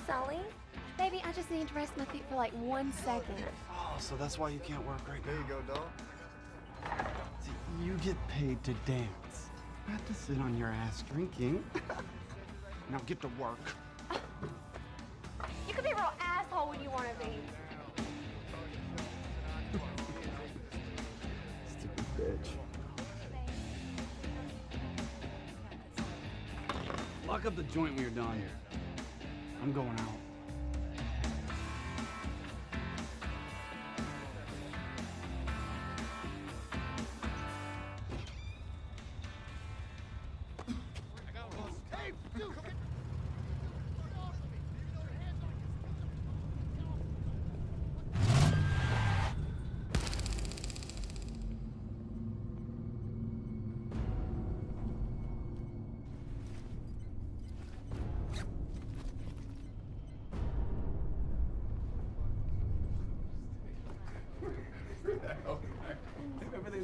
Sully. Baby, I just need to rest my feet for like 1 second. Oh, so that's why you can't work right now. There you go, dog. See, you get paid to dance, not to sit on your ass drinking. Now get to work. You could be a real asshole when you want to be. Stupid bitch. Lock up the joint when you're done. I'm going out.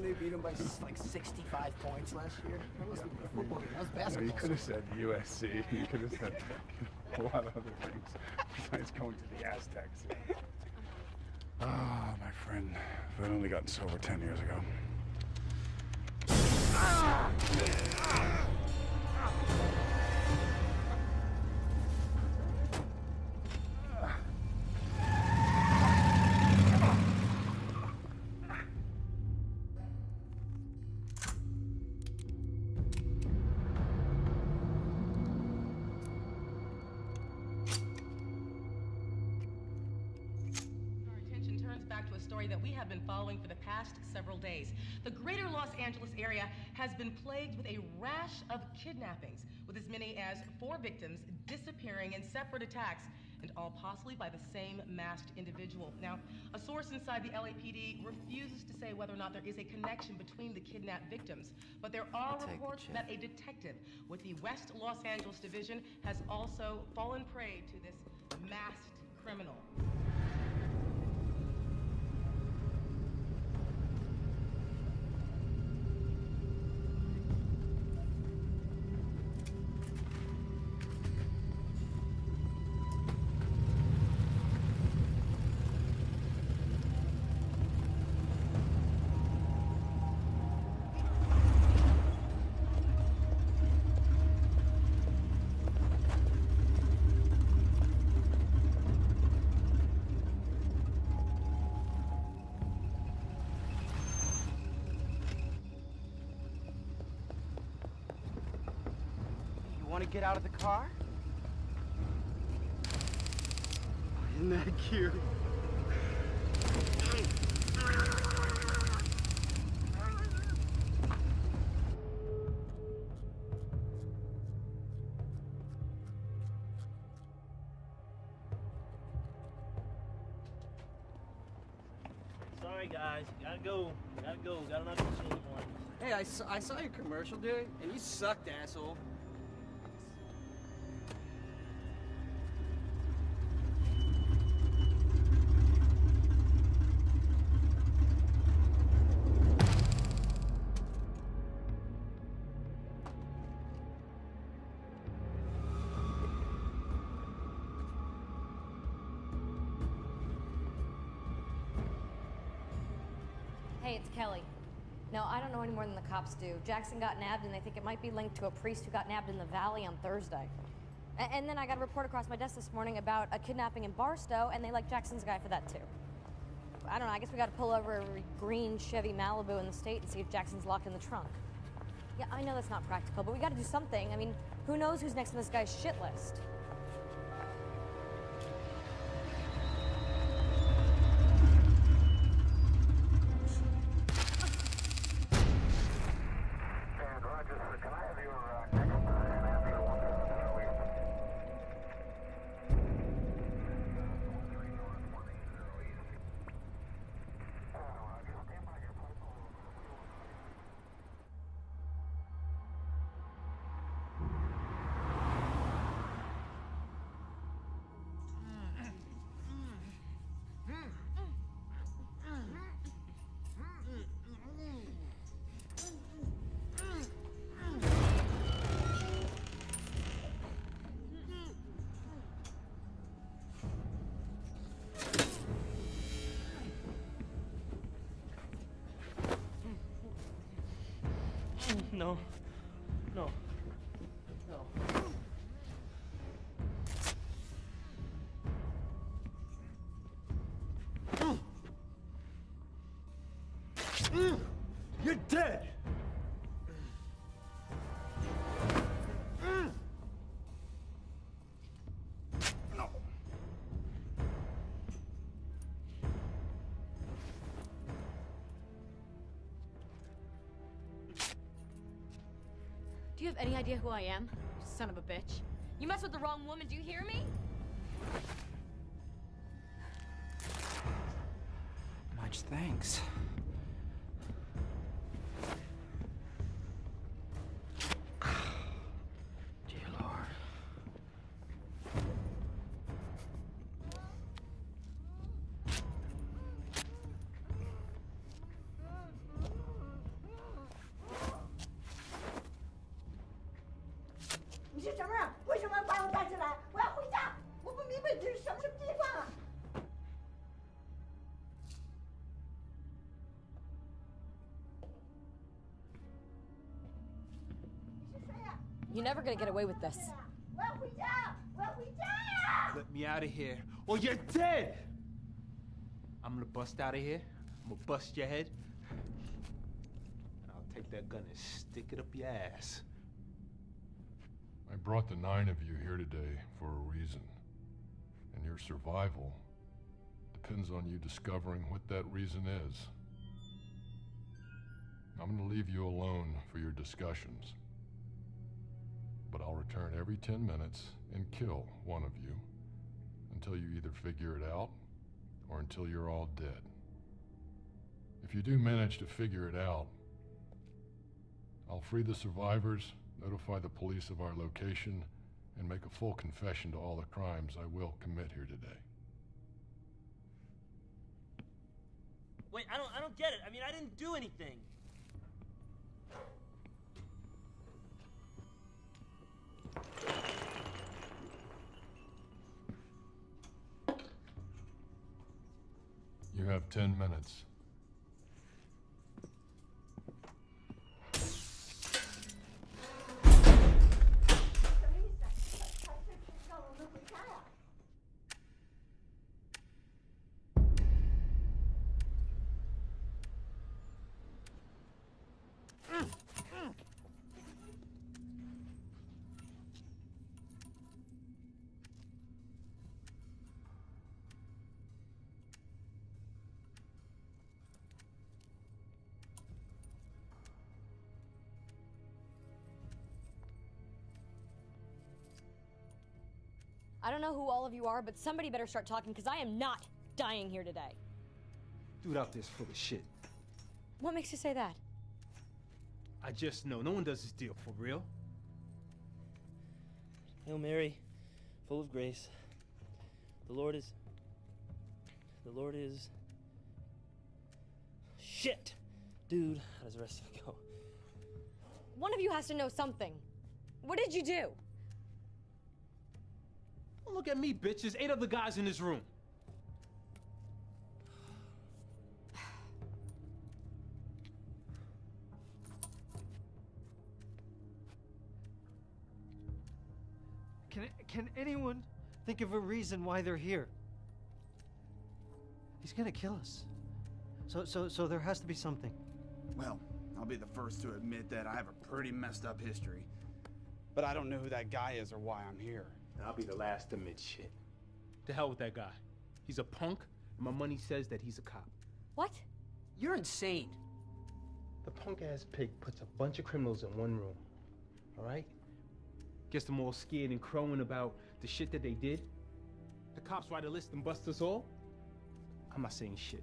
They beat him by like 65 points last year. That was football. That was basketball. You could have said USC. You could have said a lot of other things besides going to the Aztecs. Ah, my friend. If I'd only gotten sober 10 years ago. That we have been following for the past several days. The greater Los Angeles area has been plagued with a rash of kidnappings, with as many as 4 victims disappearing in separate attacks, and all possibly by the same masked individual. Now, a source inside the LAPD refuses to say whether or not there is a connection between the kidnapped victims, but there are reports that a detective with the West Los Angeles Division has also fallen prey to this masked criminal. Want to get out of the car? Isn't that cute? Sorry guys, gotta go, got another machine one. Hey, I saw your commercial, dude, and you sucked, asshole. Hey, it's Kelly. No, I don't know any more than the cops do. Jackson got nabbed, and they think it might be linked to a priest who got nabbed in the valley on Thursday. And then I got a report across my desk this morning about a kidnapping in Barstow, and they like Jackson's guy for that, too. I don't know, I guess we gotta pull over a green Chevy Malibu in the state and see if Jackson's locked in the trunk. Yeah, I know that's not practical, but we gotta do something. I mean, who knows who's next on this guy's shit list? No. No. No. You're dead! No. Do you have any idea who I am, you son of a bitch? You mess with the wrong woman, do you hear me? Much thanks. Dear Lord. You're never gonna get away with this. Let me out of here, or you're dead! I'm gonna bust out of here. I'm gonna bust your head. And I'll take that gun and stick it up your ass. I brought the 9 of you here today for a reason. And your survival depends on you discovering what that reason is. I'm gonna leave you alone for your discussions. But I'll return every 10 minutes and kill one of you until you either figure it out or until you're all dead. If you do manage to figure it out, I'll free the survivors, notify the police of our location, and make a full confession to all the crimes I will commit here today. Wait, I don't get it. I mean, I didn't do anything. You have 10 minutes. I don't know who all of you are, but somebody better start talking, because I am not dying here today. Dude out there's full of shit. What makes you say that? I just know. No one does this deal for real. Hail Mary, full of grace. The Lord is... Shit! Dude, how does the rest of it go? One of you has to know something. What did you do? Don't look at me, bitch. There's 8 other guys in this room. Can anyone think of a reason why they're here? He's gonna kill us. So there has to be something. Well, I'll be the first to admit that I have a pretty messed up history. But I don't know who that guy is or why I'm here. And I'll be the last to admit shit. To hell with that guy. He's a punk, and my money says that he's a cop. What? You're insane. The punk-ass pig puts a bunch of criminals in one room, all right? Gets them all scared and crowing about the shit that they did. The cops write a list and bust us all. I'm not saying shit.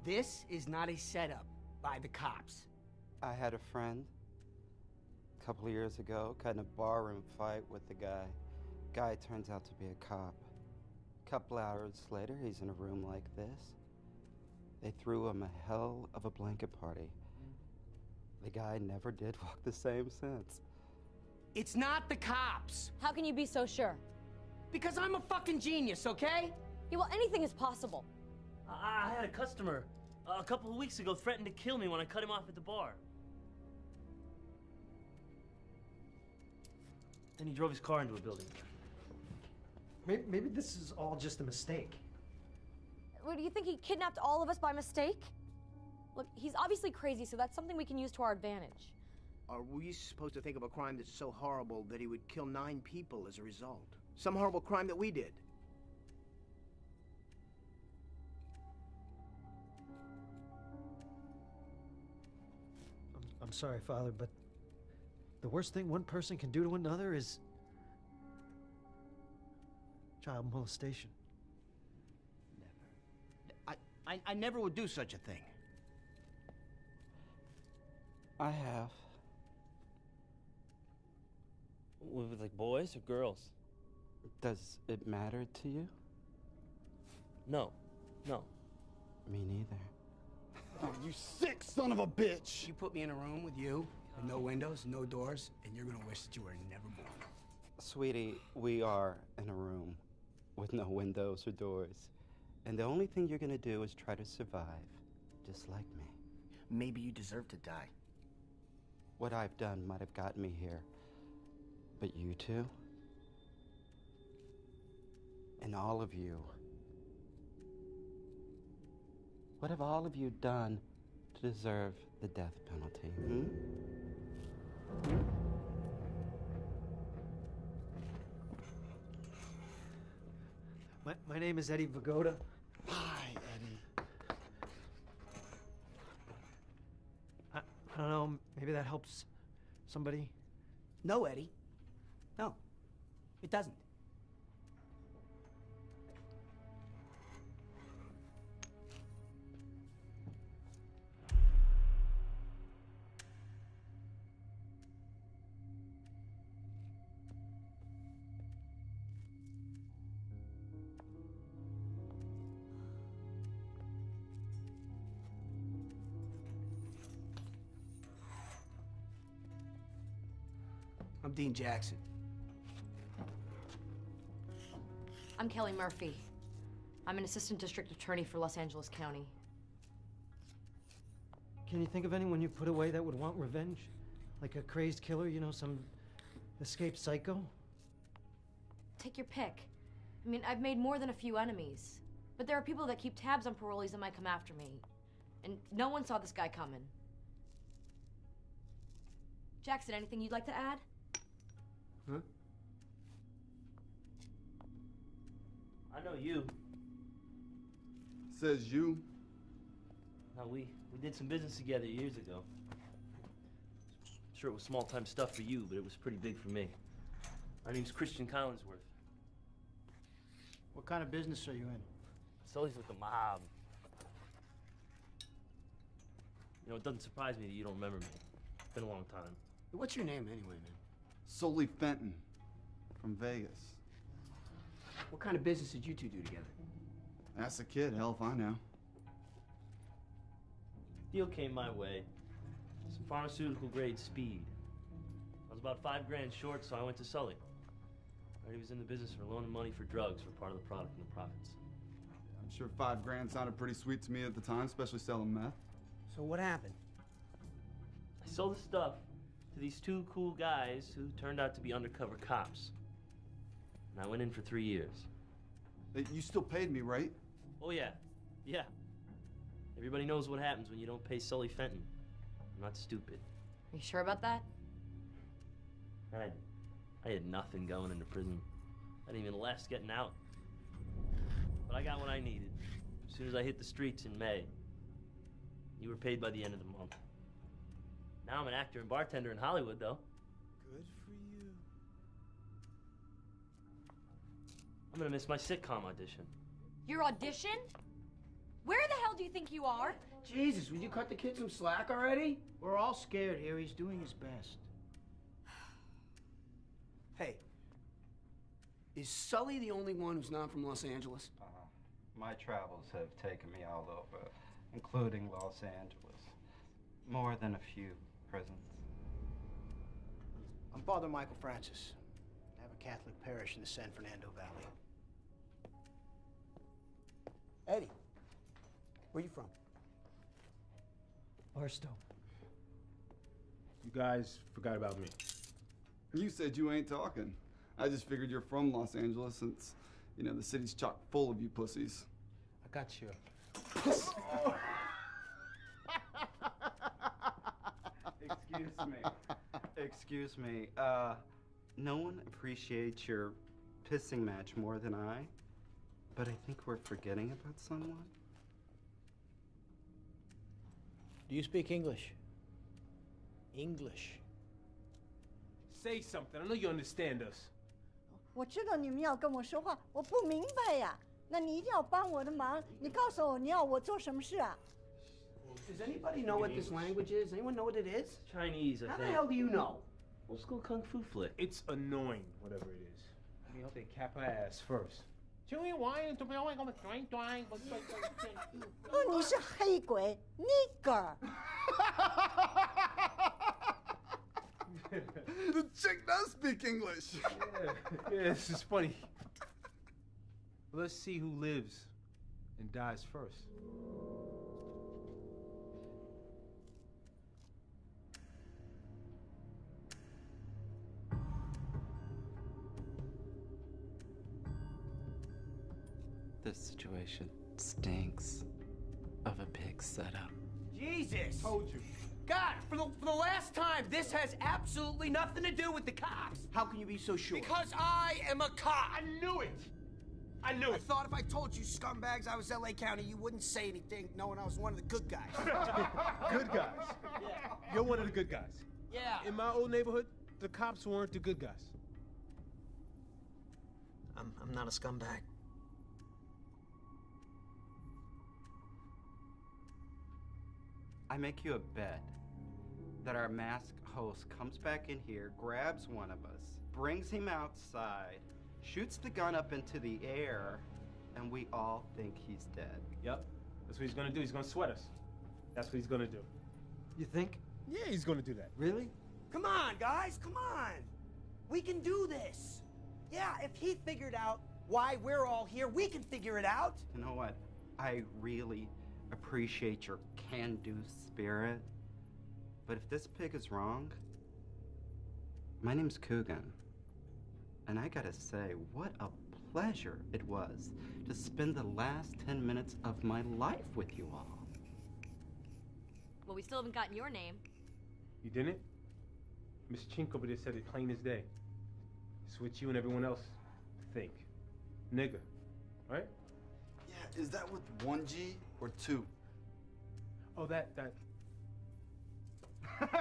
This is not a setup by the cops. I had a friend a couple of years ago, got in a barroom fight with the guy. Guy turns out to be a cop. A couple hours later, he's in a room like this. They threw him a hell of a blanket party. The guy never did walk the same since. It's not the cops. How can you be so sure? Because I'm a fucking genius, okay? Yeah, well, anything is possible. I had a customer a couple of weeks ago threatened to kill me when I cut him off at the bar. Then he drove his car into a building. Maybe this is all just a mistake. What, do you think he kidnapped all of us by mistake? Look, he's obviously crazy, so that's something we can use to our advantage. Are we supposed to think of a crime that's so horrible that he would kill 9 people as a result? Some horrible crime that we did. I'm sorry, Father, but the worst thing one person can do to another is child molestation. I never would do such a thing. I have. With like boys or girls? Does it matter to you? No. No. Me neither. Oh, you sick son of a bitch! You put me in a room with you, with no windows, no doors, and you're gonna wish that you were never born. Sweetie, we are in a room with no windows or doors. And the only thing you're gonna do is try to survive, just like me. Maybe you deserve to die. What I've done might have gotten me here. But you two, and all of you, what have all of you done to deserve the death penalty, My name is Eddie Vigoda. Hi, Eddie. I don't know, maybe that helps somebody. No, Eddie. No, it doesn't. I'm Dean Jackson. I'm Kelly Murphy. I'm an assistant district attorney for Los Angeles County. Can you think of anyone you put away that would want revenge? Like a crazed killer, you know, some escaped psycho? Take your pick. I mean, I've made more than a few enemies. But there are people that keep tabs on parolees that might come after me. And no one saw this guy coming. Jackson, anything you'd like to add? Huh? I know you. Says you. Now, we did some business together years ago. Sure, it was small-time stuff for you, but it was pretty big for me. My name's Christian Collinsworth. What kind of business are you in? It's always with the mob. You know, it doesn't surprise me that you don't remember me. It's been a long time. What's your name anyway, man? Sully Fenton from Vegas. What kind of business did you two do together? Ask the kid, hell if I know. Deal came my way. Some pharmaceutical grade speed. I was about $5 short, so I went to Sully. He was in the business for loaning money for drugs for part of the product and the profits. I'm sure $5 sounded pretty sweet to me at the time, especially selling meth. So what happened? I sold the stuff to these 2 cool guys who turned out to be undercover cops. And I went in for 3 years. You still paid me, right? Oh, yeah. Yeah. Everybody knows what happens when you don't pay Sully Fenton. I'm not stupid. Are you sure about that? I had nothing going into prison. I didn't even last getting out. But I got what I needed. As soon as I hit the streets in May. You were paid by the end of the month. Now I'm an actor and bartender in Hollywood, though. Good for you. I'm gonna miss my sitcom audition. Your audition? Where the hell do you think you are? Jesus, would you cut the kid some slack already? We're all scared here. He's doing his best. Hey, is Sully the only one who's not from Los Angeles? My travels have taken me all over, including Los Angeles. More than a few prisons. I'm Father Michael Francis. I have a Catholic parish in the San Fernando Valley. Eddie, where you from? Barstow. You guys forgot about me. You said you ain't talking. I just figured you're from Los Angeles since, you know, the city's chock full of you pussies. I got you. Excuse me. Excuse me. No one appreciates your pissing match more than I, but I think we're forgetting about someone. Do you speak English? English. Say something. I know you understand us. 我知道你们要跟我说话，我不明白呀。那你一定要帮我的忙。你告诉我你要我做什么事啊？ Does anybody know what this language is? Anyone know what it is? Chinese, I How think. the hell do you know? Old school kung fu flick. It's annoying, whatever it is. I hope they cap her ass first. 哦，你是黑鬼 ，nigger。 The chick does speak English. Yeah, this is funny. Let's see who lives and dies first. This situation stinks of a pig setup. Jesus! Told you. God, for the last time, this has absolutely nothing to do with the cops. How can you be so sure? Because I am a cop. I knew it. I knew I it. thought if I told you scumbags I was LA County, you wouldn't say anything, knowing I was one of the good guys. Good guys. Yeah. You're one of the good guys. Yeah. In my old neighborhood, the cops weren't the good guys. I'm not a scumbag. I make you a bet that our masked host comes back in here, grabs one of us, brings him outside, shoots the gun up into the air, and we all think he's dead. Yep. That's what he's gonna do. He's gonna sweat us. That's what he's gonna do. You think? Yeah, he's gonna do that. Really? Come on, guys, come on. We can do this. Yeah, if he figured out why we're all here, we can figure it out. You know what? I really appreciate your can-do spirit, but if this pig is wrong, my name's Coogan, and I gotta say, what a pleasure it was to spend the last 10 minutes of my life with you all. Well, we still haven't gotten your name. You didn't? Miss Chink over there said it plain as day. It's what you and everyone else think. Nigga, right? Yeah, is that with 1 G or 2? Oh, that.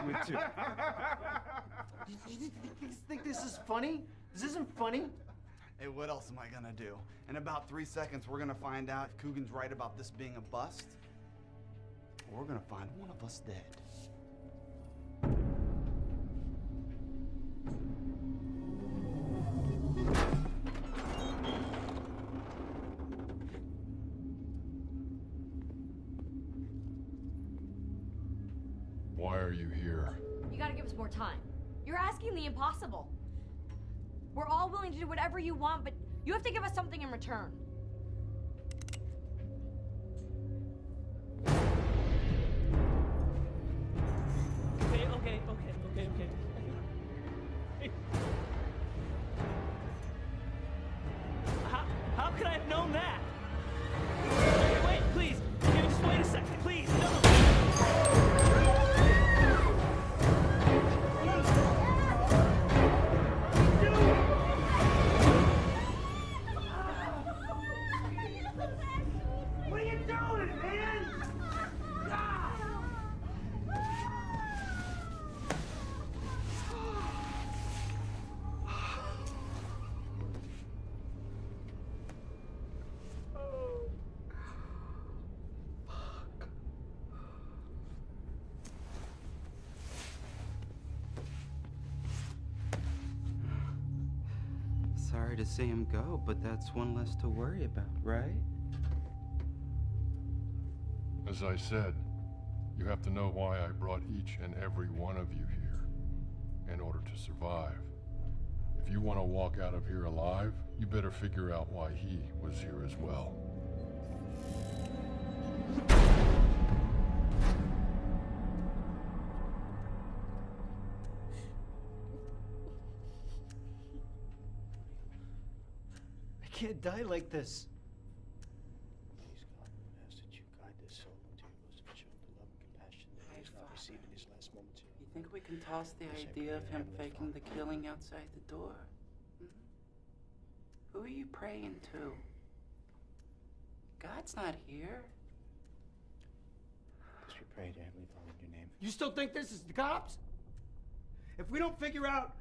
With 2. You think this is funny? This isn't funny. Hey, what else am I gonna do? In about 3 seconds, we're gonna find out if Coogan's right about this being a bust, or we're gonna find one of us dead. Why are you here? You gotta give us more time. You're asking the impossible. We're all willing to do whatever you want, but you have to give us something in return. Okay. How could I have known that? Wait, please. Can you just wait a second, please? No. What are you doing, man? Sorry to see him go, but that's one less to worry about, right? As I said, you have to know why I brought each and every one of you here in order to survive. If you want to walk out of here alive, you better figure out why he was here as well. can't die like this. Please, God, we ask that you guide this soul into your bosom and show the love and compassion that he has not received in his last moments here. You think we can toss the idea of him faking the killing outside the door? Hmm? Who are you praying to? God's not here. As we pray to Heavenly Father in your name. You still think this is the cops? If we don't figure out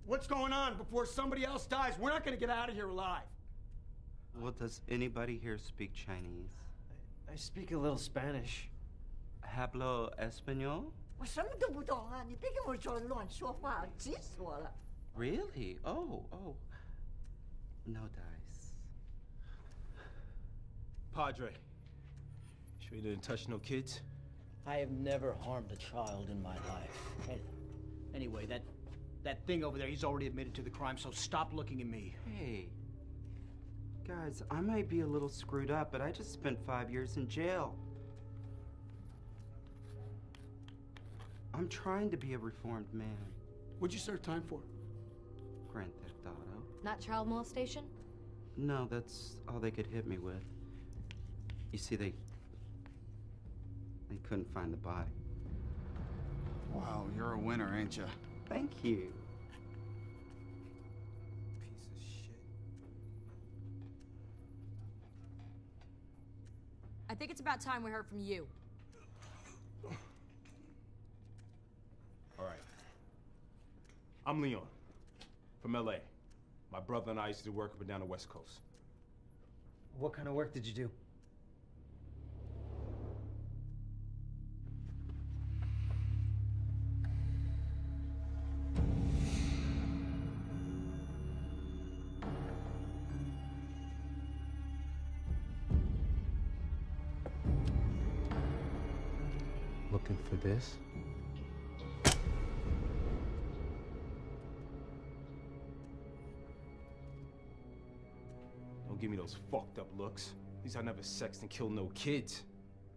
what's going on before somebody else dies, we're not going to get out of here alive. Well, does anybody here speak Chinese? I speak a little Spanish. Hablo español? 我什么都不懂啊！你别跟我说乱说话，急死我了。 Really? Oh. No dice. Padre, sure you didn't touch no kids? I have never harmed a child in my life. Anyway, that thing over there, he's already admitted to the crime, so stop looking at me. Hey. Guys, I might be a little screwed up, but I just spent 5 years in jail. I'm trying to be a reformed man. What'd you serve time for? Grand Theft Auto. Not child molestation? No, that's all they could hit me with. You see, they couldn't find the body. Wow, you're a winner, ain't you? Thank you. Piece of shit. I think it's about time we heard from you. All right. I'm Leon, from LA. My brother and I used to work up and down the West Coast. What kind of work did you do? Looking for this? Don't give me those fucked up looks. At least I never sexed and killed no kids.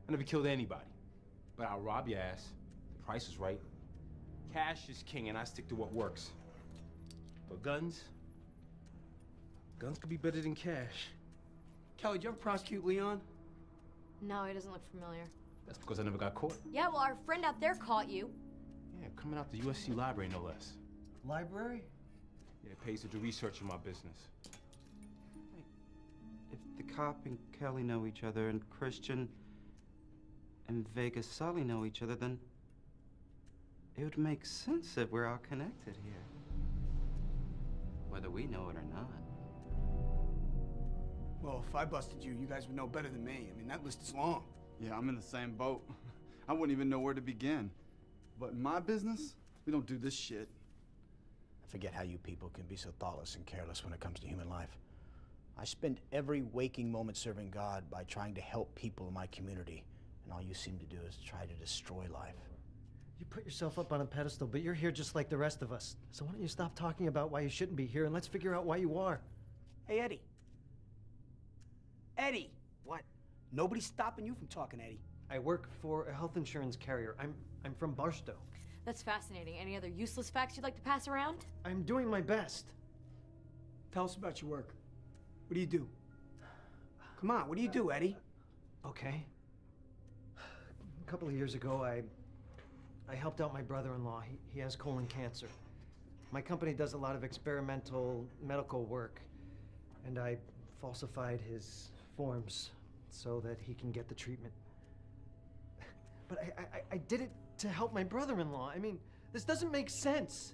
I never killed anybody. But I'll rob your ass. The price is right. Cash is king, and I stick to what works. But guns could be better than cash. Kelly, did you ever prosecute Leon? No, he doesn't look familiar. That's because I never got caught. Yeah, well, our friend out there caught you. Yeah, coming out the USC library, no less. Library? Yeah, it pays to do research in my business. If the cop and Kelly know each other, and Christian and Vegas Sully know each other, then it would make sense that we're all connected here. Whether we know it or not. Well, if I busted you, you guys would know better than me. I mean, that list is long. Yeah, I'm in the same boat. I wouldn't even know where to begin. But in my business, we don't do this shit. I forget how you people can be so thoughtless and careless when it comes to human life. I spend every waking moment serving God by trying to help people in my community, and all you seem to do is try to destroy life. You put yourself up on a pedestal, but you're here just like the rest of us. So why don't you stop talking about why you shouldn't be here and let's figure out why you are. Hey, Eddie. Eddie! What? Nobody's stopping you from talking, Eddie. I work for a health insurance carrier. I'm from Barstow. That's fascinating. Any other useless facts you'd like to pass around? I'm doing my best. Tell us about your work. What do you do? Come on, what do you do, Eddie? Okay. A couple of years ago, I helped out my brother-in-law. He has colon cancer. My company does a lot of experimental medical work, and I falsified his forms so that he can get the treatment. But I did it to help my brother-in-law. I mean, this doesn't make sense.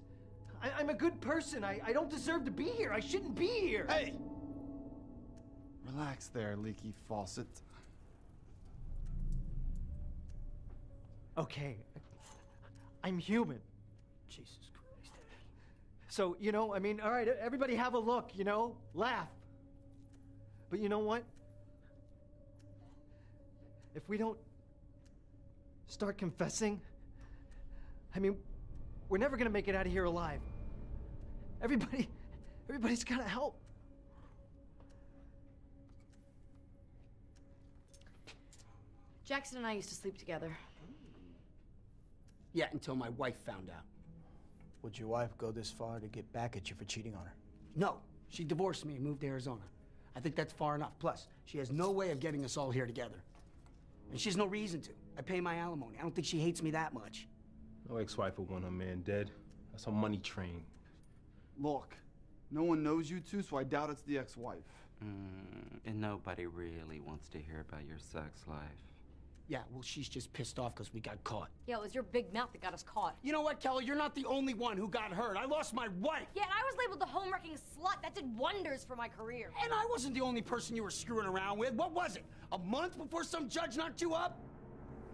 I'm a good person. I don't deserve to be here. I shouldn't be here. Hey! Relax there, leaky faucet. Okay. I'm human. Jesus Christ. So, you know, I mean, all right, everybody have a look, you know? Laugh. But you know what? If we don't start confessing, I mean, we're never gonna make it out of here alive. Everybody's gotta help. Jackson and I used to sleep together. Yeah, until my wife found out. Would your wife go this far to get back at you for cheating on her? No, she divorced me and moved to Arizona. I think that's far enough. Plus, she has no way of getting us all here together. And she has no reason to. I pay my alimony. I don't think she hates me that much. No ex-wife would want her man dead. That's a money train. Look, no one knows you two, so I doubt it's the ex-wife. And nobody really wants to hear about your sex life. Yeah, well, she's just pissed off because we got caught. Yeah, it was your big mouth that got us caught. You know what, Kelly? You're not the only one who got hurt. I lost my wife. Yeah, and I was labeled the home-wrecking slut. That did wonders for my career. And I wasn't the only person you were screwing around with. What was it? A month before some judge knocked you up?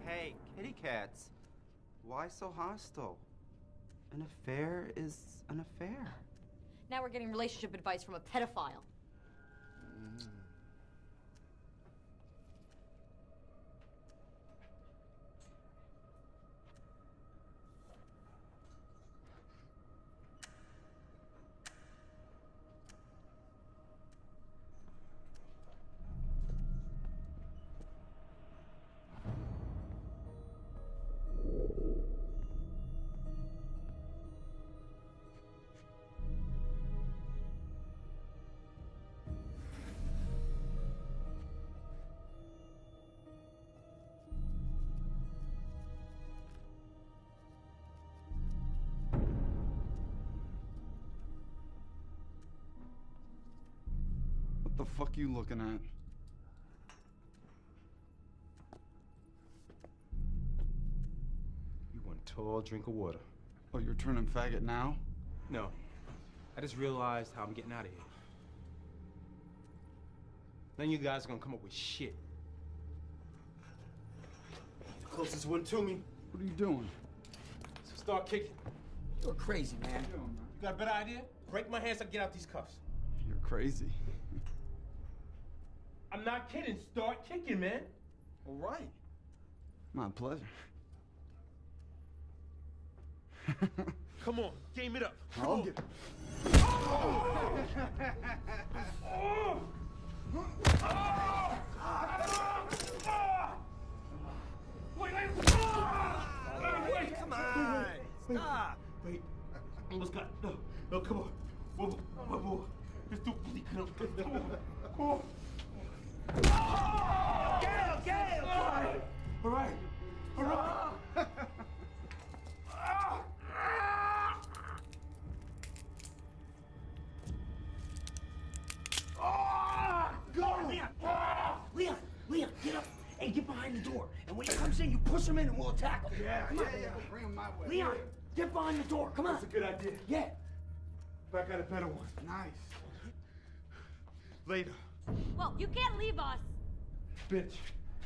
Hey, kitty cats. Why so hostile? An affair is an affair. Now we're getting relationship advice from a pedophile. What the fuck you looking at? You want a tall drink of water. Oh, you're turning faggot now? No. I just realized how I'm getting out of here. None of you guys are gonna come up with shit. The closest one to me. What are you doing? So start kicking. You're crazy, man. You got a better idea? Break my hands so I can get out these cuffs. You're crazy. I'm not kidding. Start kicking, man. All right. My pleasure. Come on, game it up. I'll get. Wait, come on. Stop. Wait. Almost got it. No, come on. One more. Let's do it. Come on. Gail! All right. Leon, get up and get behind the door. And when he comes in, you push him in and we'll attack him. Yeah. Bring him my way. Leon, get behind the door. Come on. That's a good idea. Yeah. But I got a better one. Nice. Later. Well, you can't leave us. Bitch,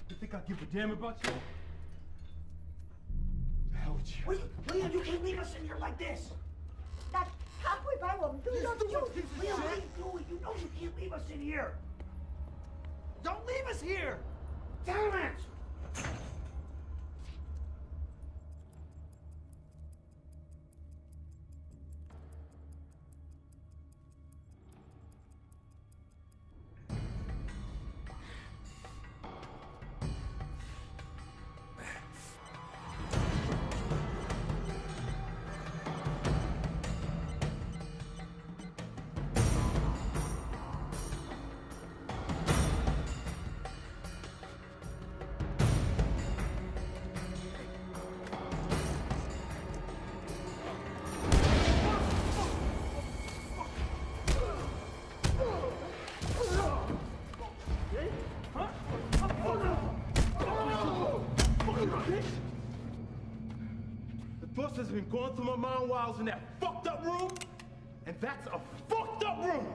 you think I give a damn about you? The hell with you. Leon, you can't leave us in here like this. 他会把我们丢到就 Leon, what are you doing? You know you can't leave us in here. Don't leave us here. Damn it. Thoughts has been going through my mind while I was in that fucked up room, and that's a fucked up room.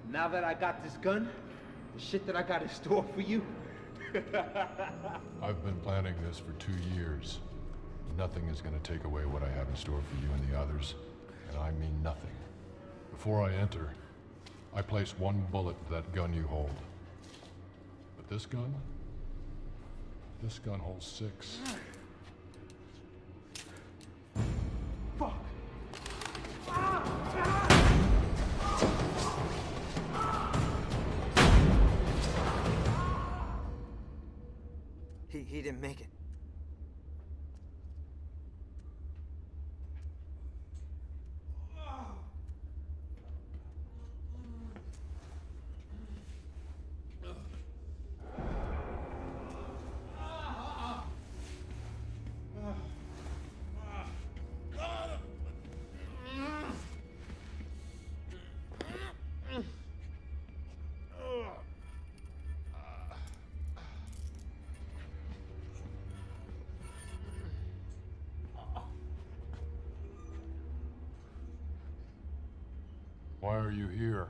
Now that I got this gun, the shit that I got in store for you. I've been planning this for 2 years. Nothing is going to take away what I have in store for you and the others, and I mean nothing. Before I enter, I place 1 bullet to that gun you hold. But this gun holds 6. Fuck. He didn't make it. Why are you here?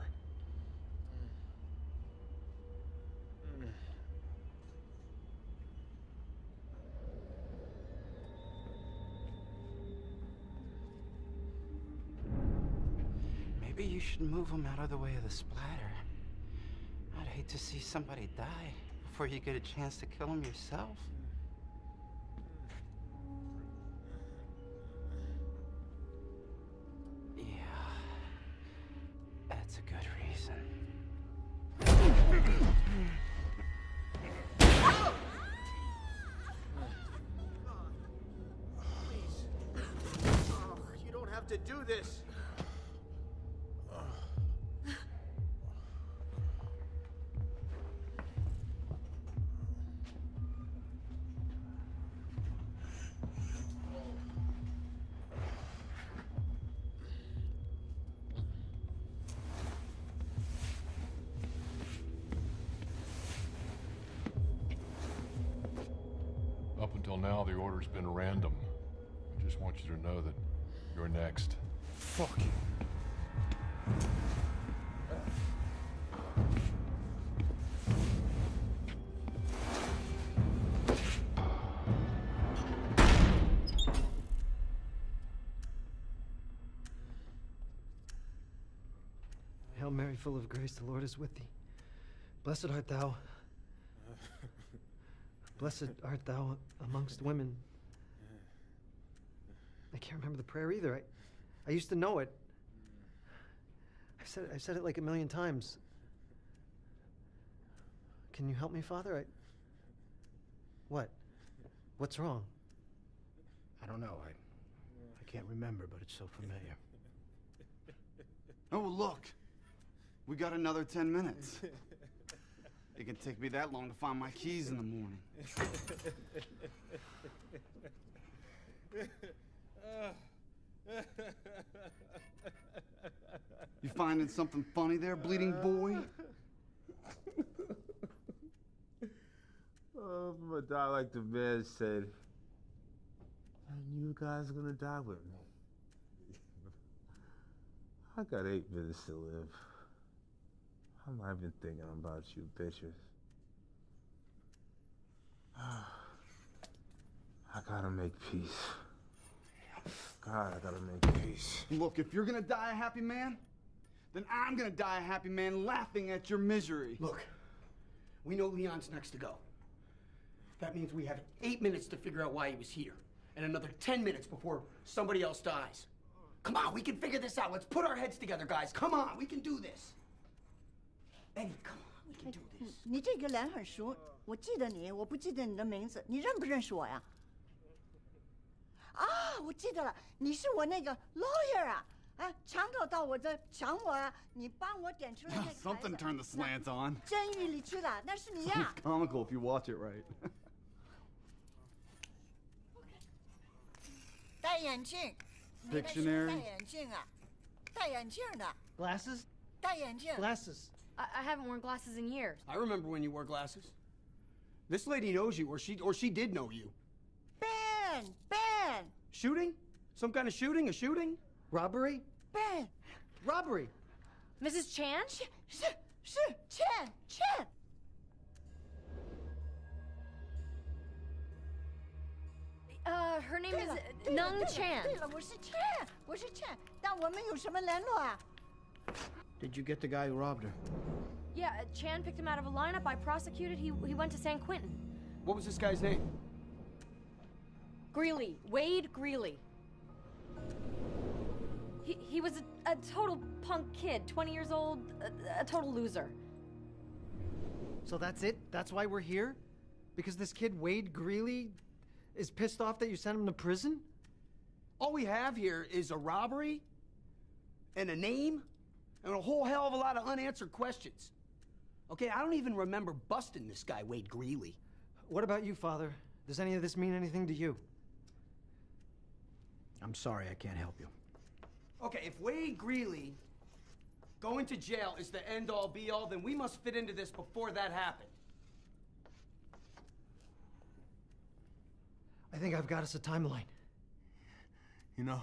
Maybe you should move him out of the way of the splatter. I'd hate to see somebody die before you get a chance to kill him yourself. Yeah, that's a good reason. Please. You don't have to do this. Up until now, the order's been random. I just want you to know that you're next. Fuck you. Hail Mary, full of grace, the Lord is with thee. Blessed art thou. Blessed art thou amongst women. I can't remember the prayer either. I used to know it. I've said it like a million times. Can you help me, Father? What? What's wrong? I don't know. I can't remember, but it's so familiar. Oh, look. We got another 10 minutes. It can take me that long to find my keys in the morning. You finding something funny there, bleeding boy? Oh, but die like the man said. And you guys are gonna die with me. I got 8 minutes to live. I'm not even thinking about you bitches. I gotta make peace. God, I gotta make peace. Look, if you're gonna die a happy man, then I'm gonna die a happy man laughing at your misery. Look, we know Leon's next to go. That means we have 8 minutes to figure out why he was here, and another 10 minutes before somebody else dies. Come on, we can figure this out. Let's put our heads together, guys. Come on, we can do this. Eddie, come on, we can do this. 你这个脸很熟，我记得你，我不记得你的名字，你认不认识我呀？啊，我记得了，你是我那个 lawyer 啊！啊，强盗到我这抢我啊！你帮我点出来那个 Something turned the slants on. 监狱里去的，那是你呀！ It's comical if you watch it right. 戴眼镜，你那是戴眼镜啊，戴眼镜的。Glasses? 戴眼镜。Glasses. I haven't worn glasses in years. I remember when you wore glasses. This lady knows you, or she did know you. Ben! Shooting? Some kind of shooting? A shooting? Robbery? Ben! Robbery! Mrs. Chan? 是 Chan! Her name is Nung Chan. 对了，我是 Chan，但我们有什么联络啊？ Did you get the guy who robbed her? Yeah, Chan picked him out of a lineup I prosecuted. He went to San Quentin. What was this guy's name? Greeley. Wade Greeley. He was a total punk kid, 20 years old, a total loser. So that's it? That's why we're here? Because this kid, Wade Greeley, is pissed off that you sent him to prison? All we have here is a robbery, and a name, and a whole hell of a lot of unanswered questions. Okay, I don't even remember busting this guy, Wade Greeley. What about you, Father? Does any of this mean anything to you? I'm sorry, I can't help you. Okay, if Wade Greeley going to jail is the end-all, be-all, then we must fit into this before that happened. I think I've got us a timeline. You know,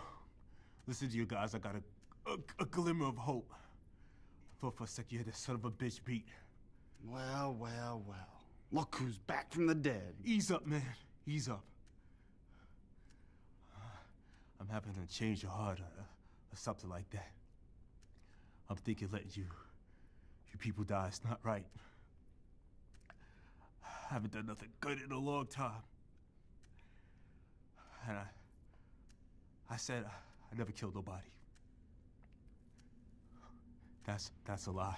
listen to you guys, I got a glimmer of hope. Thought for a sec you had that son of a bitch beat. Well, well, well. Look who's back from the dead. Ease up, man. Ease up. I'm having to change your heart or something like that. I'm thinking letting you people die is not right. I haven't done nothing good in a long time. And I said I never killed nobody. That's a lie.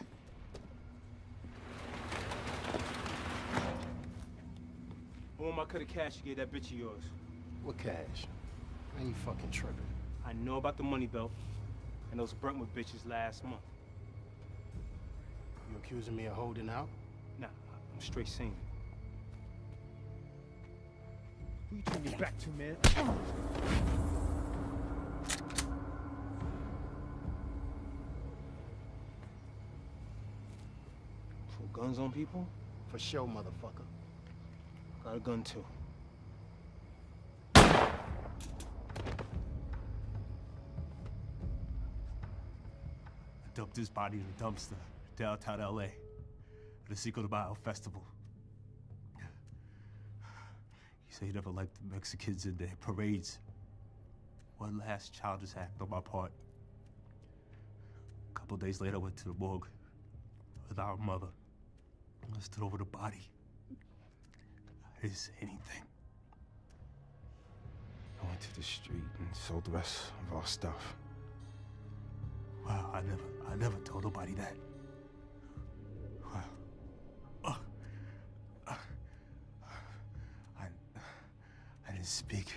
I want my cut of cash you gave that bitch of yours. What cash? Are you fucking tripping? I know about the money belt and those Brentwood bitches last month. You accusing me of holding out? Nah, I'm straight saying. Who you turning your back to, man? Pull guns on people? For sure, motherfucker. Got a gun too. I dumped his body in a dumpster downtown LA at the Cinco de Mayo festival. He said he never liked the Mexicans in their parades. One last childish act on my part. A couple days later, I went to the morgue with our mother. I stood over the body. I didn't say anything. I went to the street and sold the rest of our stuff. Wow, I never told nobody that. Wow. I didn't speak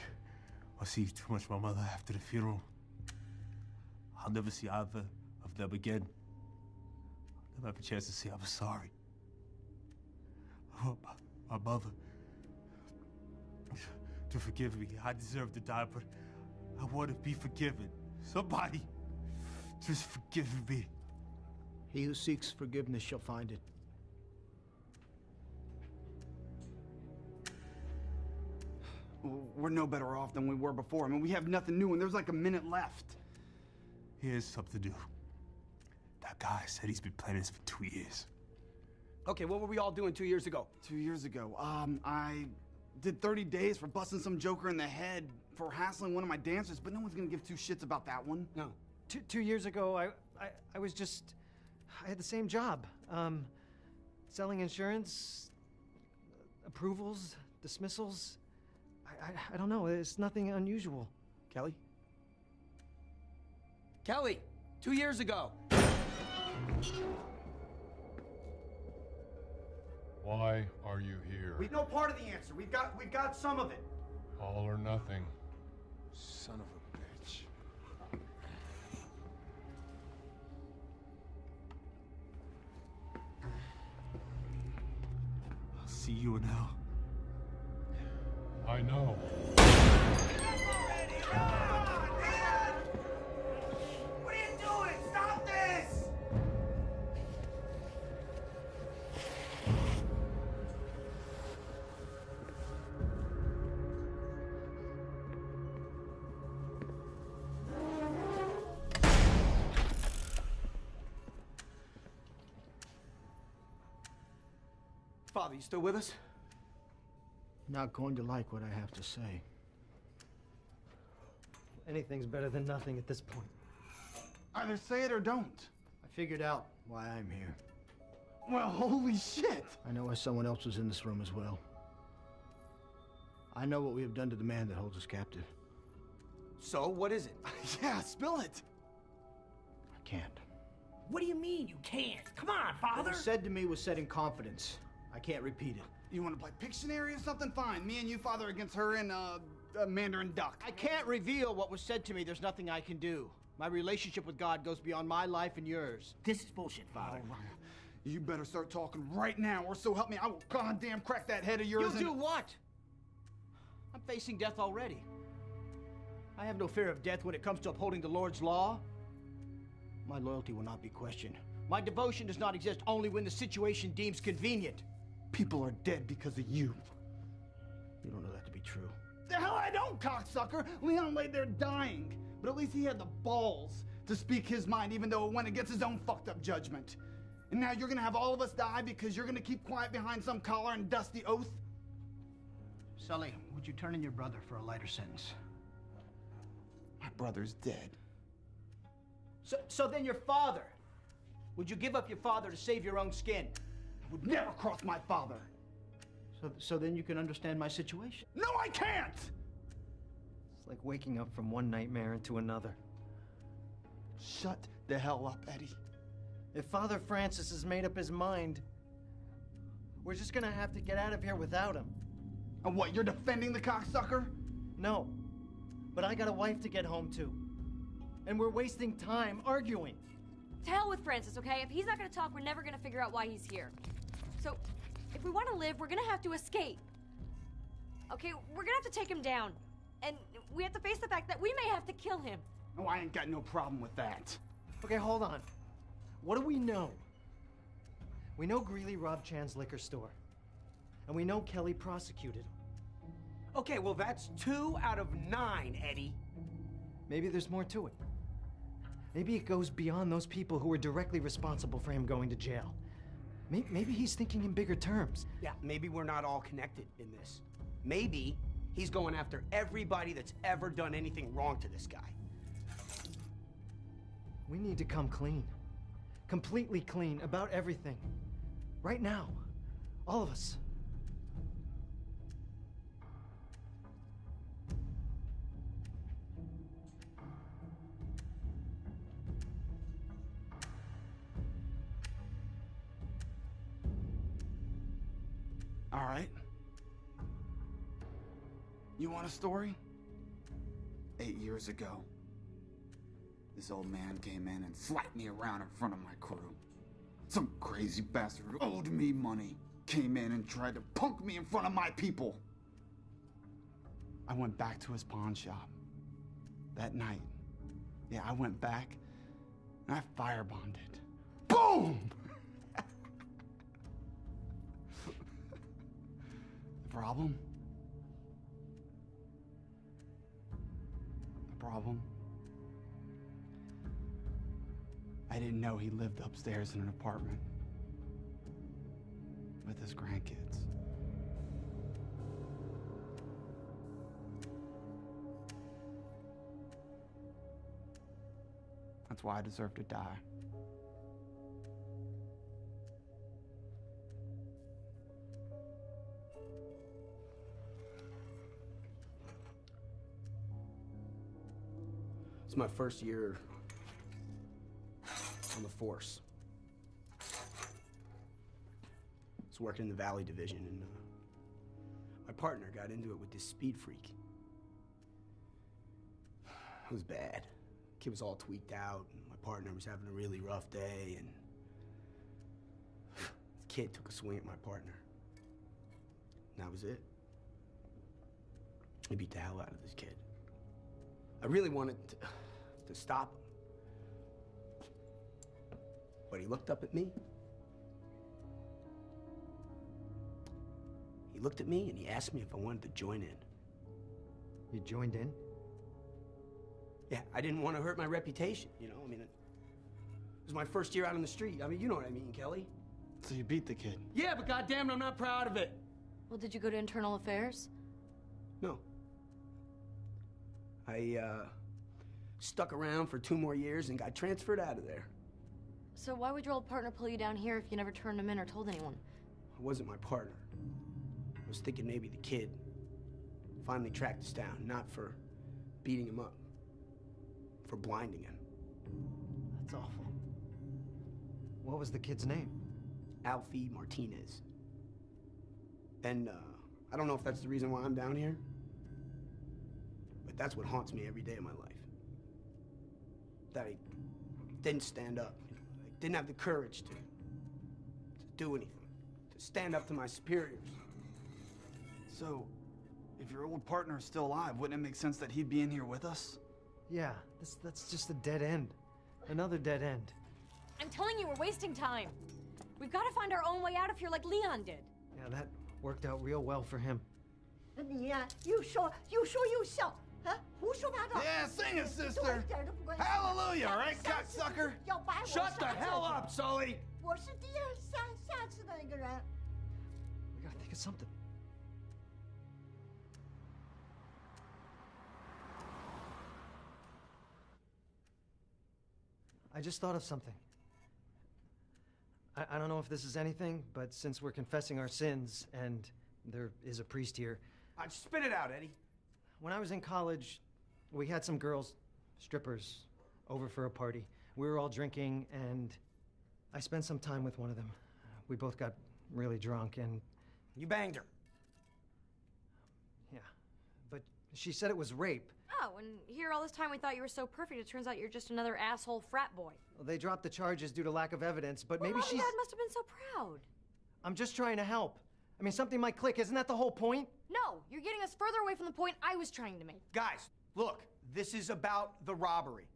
or see too much of my mother after the funeral. I'll never see either of them again. I'll never have a chance to say I'm sorry. I want my mother to forgive me. I deserve to die, but I want to be forgiven. Somebody just forgive me. He who seeks forgiveness shall find it. We're no better off than we were before. I mean, we have nothing new, and there's like a minute left. Here's something new. That guy said he's been planning this for 2 years. Okay, what were we all doing 2 years ago? 2 years ago, I did 30 days for busting some joker in the head for hassling one of my dancers, but no one's gonna give two shits about that one. No. Two years ago, I was just, I had the same job. Selling insurance, approvals, dismissals. I don't know, it's nothing unusual. Kelly? Kelly, 2 years ago. Why are you here? We know part of the answer. We've got some of it. All or nothing. Son of a bitch. I'll see you in hell. I know. What are you doing? Stop this! Father, you still with us? Not going to like what I have to say. Anything's better than nothing at this point. Either say it or don't. I figured out why I'm here. Well, holy shit! I know why someone else was in this room as well. I know what we have done to the man that holds us captive. So, what is it? Yeah, spill it! I can't. What do you mean you can't? Come on, What Father! was said to me was said in confidence. I can't repeat it. You want to play Pictionary or something? Fine. Me and you, Father, against her and Mandarin Duck. I can't reveal what was said to me. There's nothing I can do. My relationship with God goes beyond my life and yours. This is bullshit, Father. All right. You better start talking right now, or so help me, I will goddamn crack that head of yours. You'll do what? I'm facing death already. I have no fear of death when it comes to upholding the Lord's law. My loyalty will not be questioned. My devotion does not exist only when the situation deems convenient. People are dead because of you. You don't know that to be true. The hell I don't, cocksucker! Leon laid there dying, but at least he had the balls to speak his mind, even though it went against his own fucked up judgment. And now you're gonna have all of us die because you're gonna keep quiet behind some collar and dusty oath? Sully, would you turn in your brother for a lighter sentence? My brother's dead. So then your father. Would you give up your father to save your own skin? I would never cross my father. So then you can understand my situation. No, I can't! It's like waking up from one nightmare into another. Shut the hell up, Eddie. If Father Francis has made up his mind, we're just gonna have to get out of here without him. And what, you're defending the cocksucker? No, but I got a wife to get home to. And we're wasting time arguing. To hell with Francis, okay? If he's not gonna talk, we're never gonna figure out why he's here. So, if we want to live, we're gonna have to escape. Okay, we're gonna have to take him down. And we have to face the fact that we may have to kill him. Oh, I ain't got no problem with that. Okay, hold on. What do we know? We know Greeley robbed Chan's liquor store. And we know Kelly prosecuted him. Okay, well, that's 2 out of 9, Eddie. Maybe there's more to it. Maybe it goes beyond those people who were directly responsible for him going to jail. Maybe he's thinking in bigger terms. Yeah, maybe we're not all connected in this. Maybe he's going after everybody that's ever done anything wrong to this guy. We need to come clean. Completely clean about everything. Right now. All of us. All right. You want a story? 8 years ago, this old man came in and slapped me around in front of my crew. Some crazy bastard who owed me money came in and tried to punk me in front of my people. I went back to his pawn shop that night. Yeah, I went back and I firebombed it. Boom! The problem? The problem? I didn't know he lived upstairs in an apartment with his grandkids. That's why I deserve to die. It's my first year on the force. I was working in the Valley Division, and my partner got into it with this speed freak. It was bad. Kid was all tweaked out, and my partner was having a really rough day, and the kid took a swing at my partner. And that was it. He beat the hell out of this kid. I really wanted to stop him. But he looked up at me. He looked at me and he asked me if I wanted to join in. You joined in? Yeah, I didn't want to hurt my reputation, you know? I mean, it was my first year out on the street. I mean, you know what I mean, Kelly. So you beat the kid? Yeah, but goddamn it, I'm not proud of it. Well, did you go to internal affairs? No. I stuck around for 2 more years and got transferred out of there. So why would your old partner pull you down here if you never turned him in or told anyone? It wasn't my partner. I was thinking maybe the kid finally tracked us down, not for beating him up, for blinding him. That's awful. What was the kid's name? Alfie Martinez. And I don't know if that's the reason why I'm down here, but that's what haunts me every day of my life. That I didn't stand up. You know, I didn't have the courage to do anything, to stand up to my superiors. So, if your old partner is still alive, wouldn't it make sense that he'd be in here with us? Yeah, that's just a dead end. Another dead end. I'm telling you, we're wasting time. We've got to find our own way out of here like Leon did. Yeah, that worked out real well for him. 你呀、又说又笑， Yeah, sing it, sister. Hallelujah, all right, cocksucker? Shut the hell up, Sully! 我是下次的那个人。 We gotta think of something. I just thought of something. I don't know if this is anything, but since we're confessing our sins, and there is a priest here... Spit it out, Eddie. When I was in college, we had some girls, strippers, over for a party. We were all drinking, and I spent some time with one of them. We both got really drunk, and... You banged her. Yeah, but she said it was rape. Oh, and here all this time we thought you were so perfect, it turns out you're just another asshole frat boy. Well, they dropped the charges due to lack of evidence, but maybe she's... Dad must have been so proud. I'm just trying to help. I mean, something might click. Isn't that the whole point? No, you're getting us further away from the point I was trying to make. Guys, look, this is about the robbery.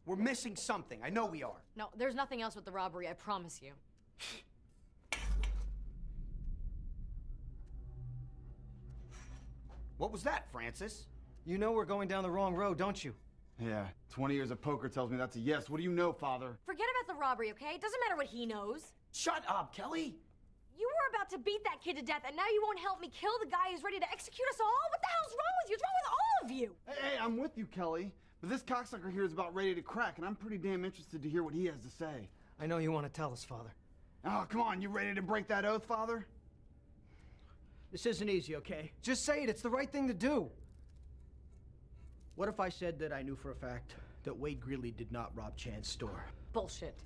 We're missing something. I know we are. No, there's nothing else with the robbery, I promise you. What was that, Francis? You know we're going down the wrong road, don't you? Yeah, 20 years of poker tells me that's a yes. What do you know, Father? Forget about the robbery, okay? It doesn't matter what he knows. Shut up, Kelly! You were about to beat that kid to death, and now you won't help me kill the guy who's ready to execute us all? What the hell's wrong with you? What's wrong with all of you? Hey, I'm with you, Kelly. But this cocksucker here is about ready to crack, and I'm pretty damn interested to hear what he has to say. I know you want to tell us, Father. Oh, come on, you ready to break that oath, Father? This isn't easy, okay? Just say it. It's the right thing to do. What if I said that I knew for a fact that Wade Greeley did not rob Chan's store? Bullshit.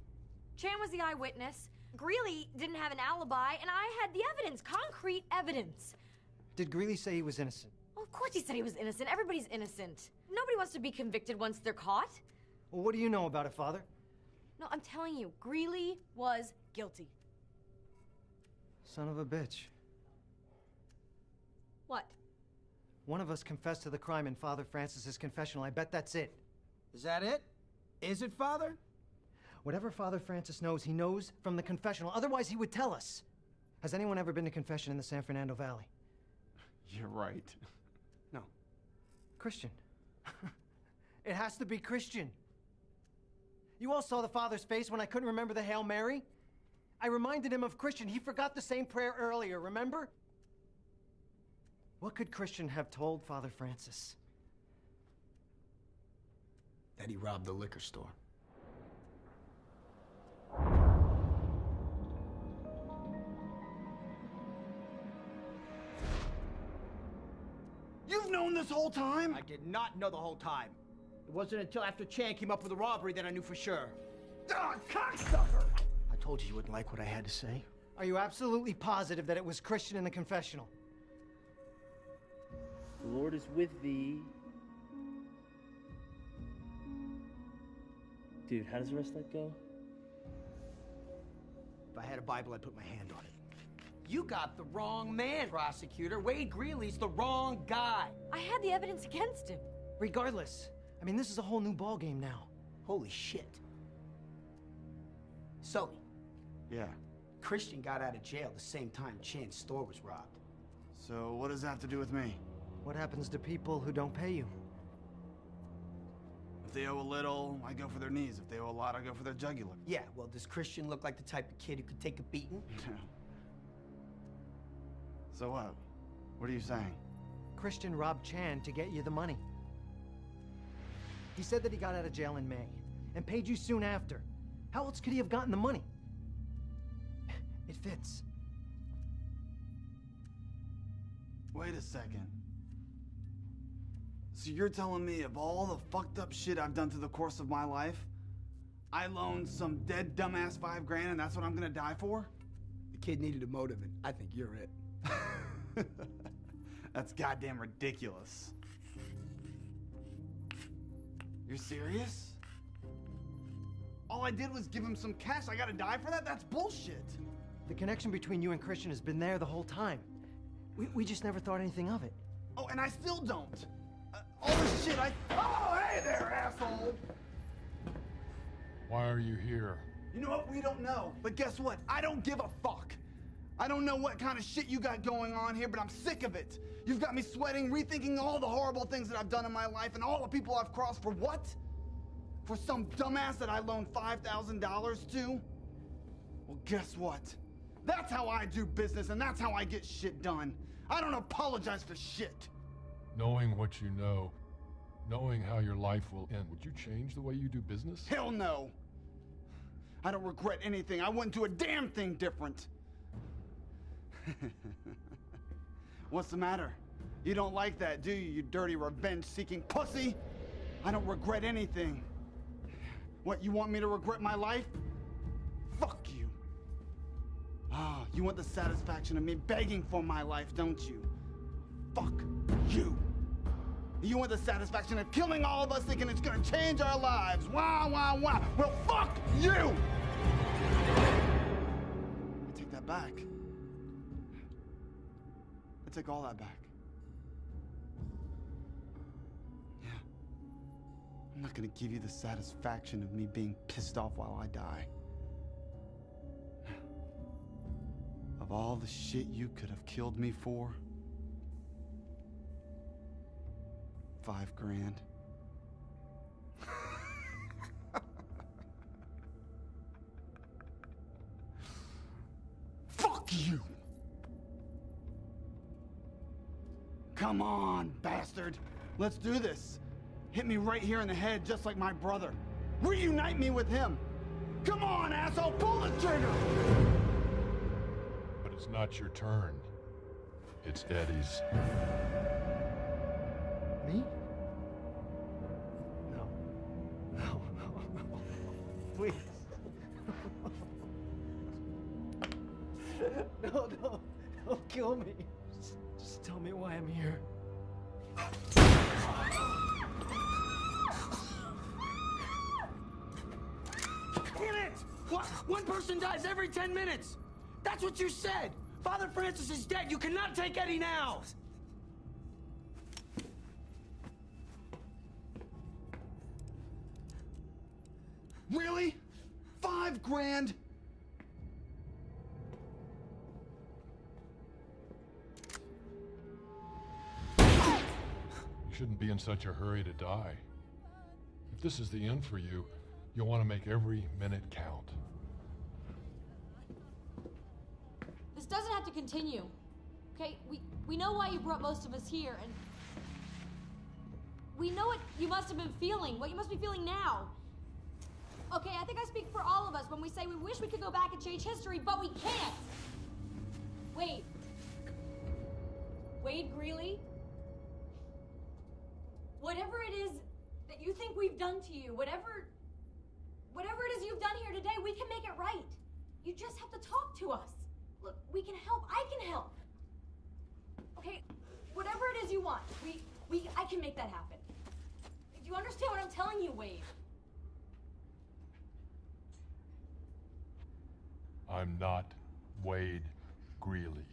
Chan was the eyewitness. Greeley didn't have an alibi, and I had the evidence, concrete evidence. Did Greeley say he was innocent? Well, of course he said he was innocent. Everybody's innocent. Nobody wants to be convicted once they're caught. Well, what do you know about it, Father? No, I'm telling you, Greeley was guilty. Son of a bitch. What? One of us confessed to the crime in Father Francis's confessional. I bet that's it. Is that it? Is it, Father? Whatever Father Francis knows, he knows from the confessional. Otherwise, he would tell us. Has anyone ever been to confession in the San Fernando Valley? You're right. No. Christian. It has to be Christian. You all saw the Father's face when I couldn't remember the Hail Mary. I reminded him of Christian. He forgot the same prayer earlier, remember? What could Christian have told Father Francis? That he robbed the liquor store. You've known this whole time? I did not know the whole time. It wasn't until after Chan came up with the robbery that I knew for sure. Ah, cocksucker! I told you wouldn't like what I had to say. Are you absolutely positive that it was Christian in the confessional? The Lord is with thee. Dude, how does the rest of that go? If I had a Bible, I'd put my hand on it. You got the wrong man, prosecutor. Wade Greeley's the wrong guy. I had the evidence against him. Regardless, I mean, this is a whole new ballgame now. Holy shit. Sully. Yeah. Christian got out of jail the same time Chan's store was robbed. So what does that have to do with me? What happens to people who don't pay you? If they owe a little, I go for their knees. If they owe a lot, I go for their jugular. Yeah, well, does Christian look like the type of kid who could take a beating? So what? What are you saying? Christian robbed Chan to get you the money. He said that he got out of jail in May and paid you soon after. How else could he have gotten the money? It fits. Wait a second. So you're telling me of all the fucked up shit I've done through the course of my life, I loaned some dead dumbass $5 grand and that's what I'm gonna die for? The kid needed a motive and I think you're it. That's goddamn ridiculous. You're serious? All I did was give him some cash. I gotta die for that? That's bullshit. The connection between you and Christian has been there the whole time. We just never thought anything of it. Oh, and I still don't. All this shit Oh, hey there, asshole! Why are you here? You know what? We don't know. But guess what? I don't give a fuck. I don't know what kind of shit you got going on here, but I'm sick of it. You've got me sweating, rethinking all the horrible things that I've done in my life and all the people I've crossed for what? For some dumbass that I loaned $5,000 to? Well, guess what? That's how I do business, and that's how I get shit done. I don't apologize for shit. Knowing what you know, knowing how your life will end, would you change the way you do business? Hell no. I don't regret anything. I wouldn't do a damn thing different. What's the matter? You don't like that, do you, you dirty revenge-seeking pussy? I don't regret anything. What, you want me to regret my life? Fuck you. Ah, you want the satisfaction of me begging for my life, don't you? Fuck you. You want the satisfaction of killing all of us thinking it's gonna change our lives. Wah, wah, wah. Well, fuck you! I take that back. I take all that back. Yeah. I'm not gonna give you the satisfaction of me being pissed off while I die. Of all the shit you could have killed me for, $5,000. Fuck you! Come on, bastard. Let's do this. Hit me right here in the head, just like my brother. Reunite me with him. Come on, asshole, pull the trigger! But it's not your turn. It's Eddie's. Me? No. No, no, no. Please. No, no. Don't kill me. Just tell me why I'm here. Damn it! What? One person dies every 10 minutes! That's what you said! Father Francis is dead! You cannot take Eddie now! Really? $5,000? You shouldn't be in such a hurry to die. If this is the end for you, you'll want to make every minute count. This doesn't have to continue. Okay, we know why you brought most of us here, and we know what you must have been feeling, what you must be feeling now. Okay, I think I speak for all of us when we say we wish we could go back and change history, but we can't. Wade Greeley? Whatever it is that you think we've done to you, whatever it is you've done here today, we can make it right. You just have to talk to us. Look, we can help. I can help. Okay, whatever it is you want, I can make that happen. Do you understand what I'm telling you, Wade? I'm not Wade Greeley.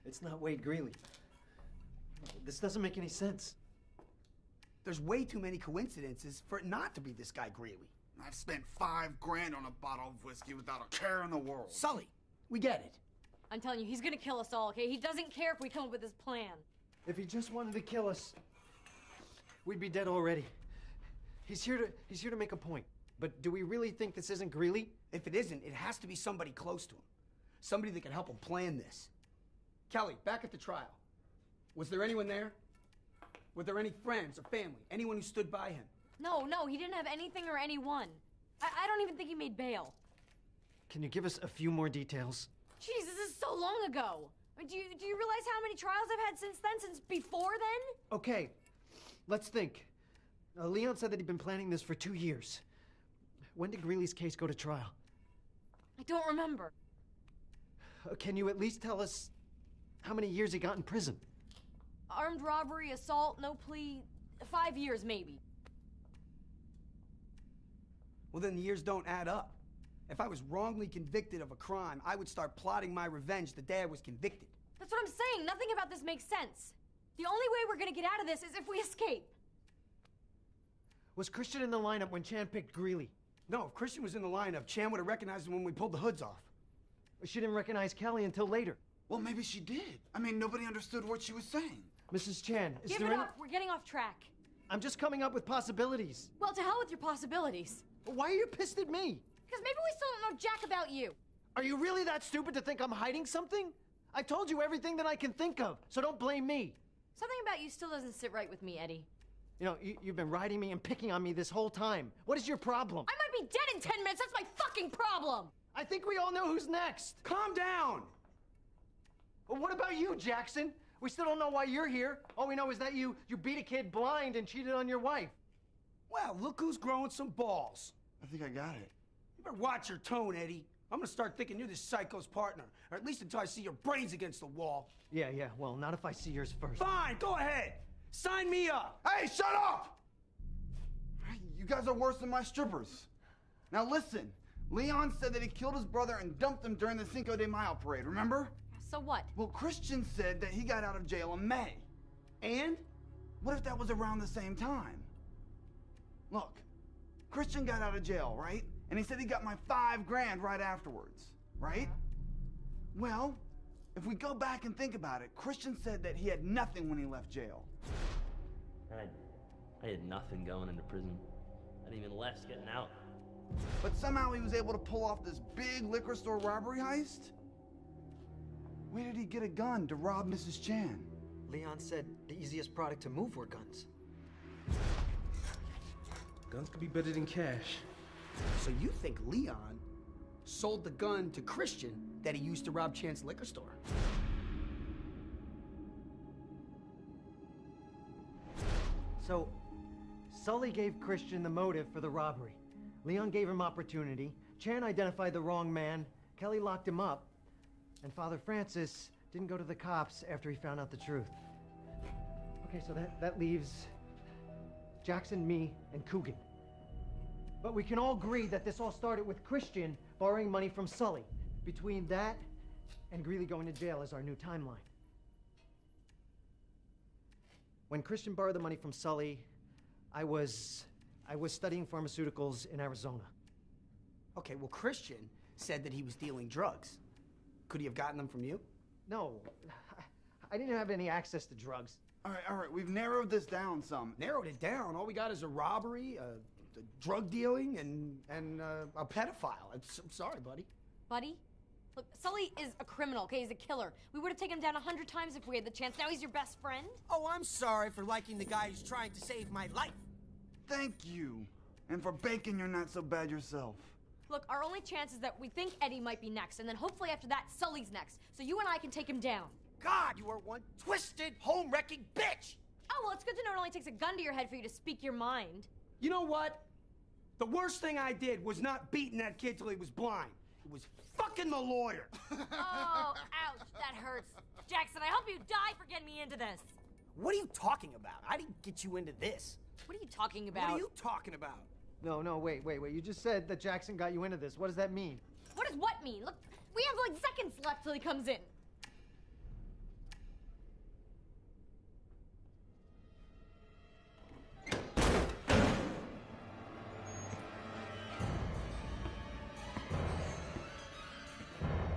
It's not Wade Greeley. This doesn't make any sense. There's way too many coincidences for it not to be this guy Greeley. I've spent $5,000 on a bottle of whiskey without a care in the world. Sully, we get it. I'm telling you, he's gonna kill us all, okay? He doesn't care if we come up with his plan. If he just wanted to kill us, we'd be dead already. He's here to make a point. But do we really think this isn't Greeley? If it isn't, it has to be somebody close to him. Somebody that can help him plan this. Kelly, back at the trial, was there anyone there? Were there any friends or family? Anyone who stood by him? No, he didn't have anything or anyone. I don't even think he made bail. Can you give us a few more details? Jeez, this is so long ago. I mean, do you realize how many trials I've had since then, since before then? Okay, let's think. Leon said that he'd been planning this for 2 years. When did Greeley's case go to trial? I don't remember. Can you at least tell us how many years he got in prison? Armed robbery, assault, no plea, 5 years maybe. Well, then the years don't add up. If I was wrongly convicted of a crime, I would start plotting my revenge the day I was convicted. That's what I'm saying. Nothing about this makes sense. The only way we're gonna get out of this is if we escape. Was Christian in the lineup when Chan picked Greeley? No, if Christian was in the lineup, Chan would have recognized him when we pulled the hoods off. She didn't recognize Kelly until later. Well, maybe she did. I mean, nobody understood what she was saying. Mrs. Chan, is Give there it any... up. We're getting off track. I'm just coming up with possibilities. Well, to hell with your possibilities. Why are you pissed at me? Because maybe we still don't know jack about you. Are you really that stupid to think I'm hiding something? I told you everything that I can think of, so don't blame me. Something about you still doesn't sit right with me, Eddie. You know, you've been riding me and picking on me this whole time. What is your problem? I might be dead in 10 minutes. That's my fucking problem. I think we all know who's next. Calm down. Well, what about you, Jackson? We still don't know why you're here. All we know is that you beat a kid blind and cheated on your wife. Well, look who's growing some balls. I think I got it. You better watch your tone, Eddie. I'm gonna start thinking you're this psycho's partner. Or at least until I see your brains against the wall. Yeah, well, not if I see yours first. Fine, go ahead. Sign me up. Hey, shut up! You guys are worse than my strippers. Now listen, Leon said that he killed his brother and dumped him during the Cinco de Mayo parade, remember? So what? Well, Christian said that he got out of jail in May. And? What if that was around the same time? Look, Christian got out of jail, right? And he said he got my $5 grand right afterwards, right? Well, if we go back and think about it, Christian said that he had nothing when he left jail. I had nothing going into prison. Not even less getting out. But somehow he was able to pull off this big liquor store robbery heist? Where did he get a gun to rob Mrs. Chan? Leon said the easiest product to move were guns. Guns could be better than cash. So you think Leon sold the gun to Christian that he used to rob Chan's liquor store? So, Sully gave Christian the motive for the robbery. Leon gave him opportunity. Chan identified the wrong man. Kelly locked him up. And Father Francis didn't go to the cops after he found out the truth. Okay, so that leaves Jackson, me, and Coogan. But we can all agree that this all started with Christian borrowing money from Sully. Between that and Greeley going to jail is our new timeline. When Christian borrowed the money from Sully, I was studying pharmaceuticals in Arizona. Okay, well, Christian said that he was dealing drugs. Could he have gotten them from you? No, I didn't have any access to drugs. All right, we've narrowed this down some. Narrowed it down. All we got is a robbery, drug dealing, and a pedophile. I'm sorry, buddy. Buddy? Look, Sully is a criminal, okay? He's a killer. We would have taken him down 100 times if we had the chance. Now he's your best friend? Oh, I'm sorry for liking the guy who's trying to save my life. Thank you. And for baking you're not so bad yourself. Look, our only chance is that we think Eddie might be next, and then hopefully after that, Sully's next. So you and I can take him down. God, you are one twisted, home-wrecking bitch! Oh, well, it's good to know it only takes a gun to your head for you to speak your mind. You know what? The worst thing I did was not beating that kid till he was blind. It was fucking the lawyer. Oh, ouch, that hurts. Jackson, I hope you die for getting me into this. What are you talking about? I didn't get you into this. What are you talking about? What are you talking about? No, wait. You just said that Jackson got you into this. What does that mean? What does what mean? Look, we have like seconds left till he comes in.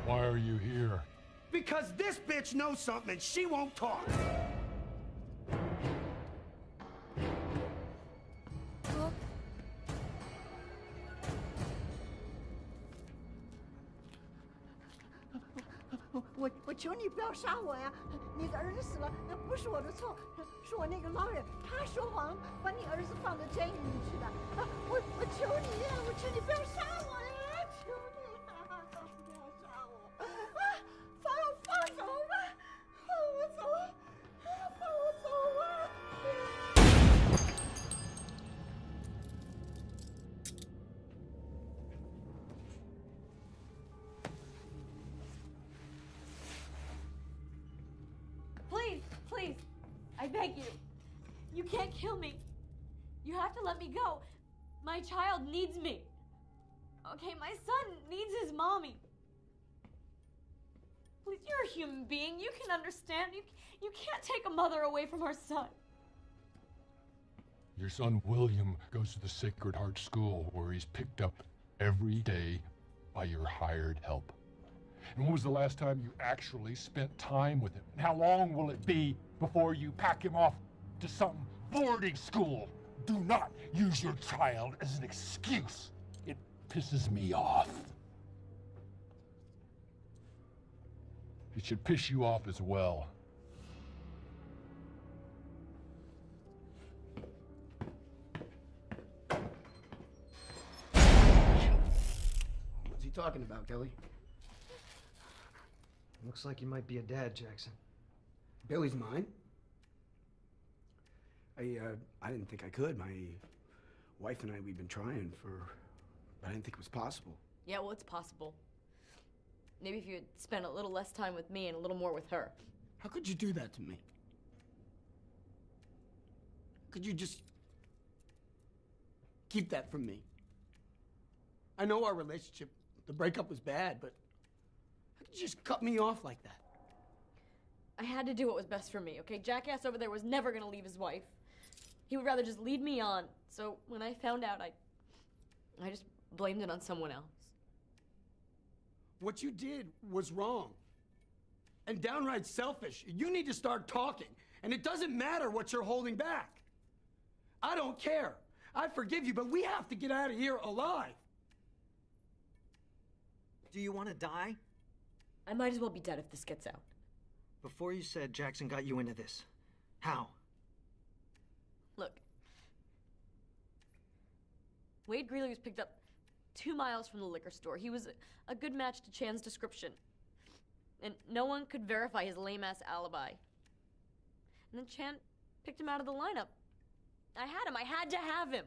Why are you here? Because this bitch knows something and she won't talk.我求你不要杀我呀！你的儿子死了，那不是我的错，是我那个老人他说谎，把你儿子放到监狱里去的。我求你呀，我求你不要杀我呀！求你啊，不要杀我！放我走吧，放我走，放我走啊！ Please, I beg you. You can't kill me. You have to let me go. My child needs me. Okay, my son needs his mommy. Please, you're a human being. You can understand. You can't take a mother away from her son. Your son William goes to the Sacred Heart School where he's picked up every day by your hired help. And when was the last time you actually spent time with him? And how long will it be before you pack him off to some boarding school? Do not use your child as an excuse. It pisses me off. It should piss you off as well. What's he talking about, Kelly? Looks like you might be a dad, Jackson. Billy's mine. I didn't think I could. My wife and I, we've been trying for... I didn't think it was possible. Yeah, well, it's possible. Maybe if you had spent a little less time with me and a little more with her. How could you do that to me? Could you just keep that from me? I know our relationship, the breakup was bad, but how could you just cut me off like that? I had to do what was best for me, okay? Jackass over there was never gonna leave his wife. He would rather just lead me on. So when I found out, I just blamed it on someone else. What you did was wrong. And downright selfish. You need to start talking. And it doesn't matter what you're holding back. I don't care. I forgive you, but we have to get out of here alive. Do you want to die? I might as well be dead if this gets out. Before you said Jackson got you into this. How? Look. Wade Greeley was picked up 2 miles from the liquor store. He was a good match to Chan's description. And no one could verify his lame-ass alibi. And then Chan picked him out of the lineup. I had him. I had to have him.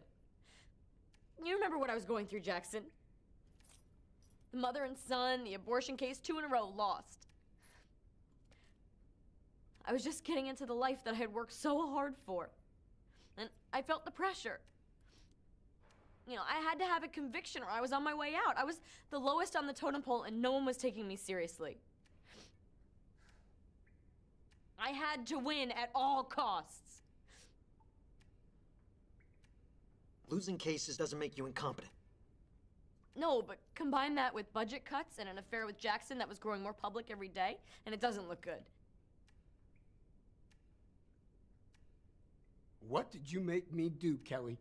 You remember what I was going through, Jackson. The mother and son, the abortion case, 2 in a row, lost. I was just getting into the life that I had worked so hard for. And I felt the pressure. You know, I had to have a conviction or I was on my way out. I was the lowest on the totem pole and no one was taking me seriously. I had to win at all costs. Losing cases doesn't make you incompetent. No, but combine that with budget cuts and an affair with Jackson that was growing more public every day, and it doesn't look good. What did you make me do, Kelly?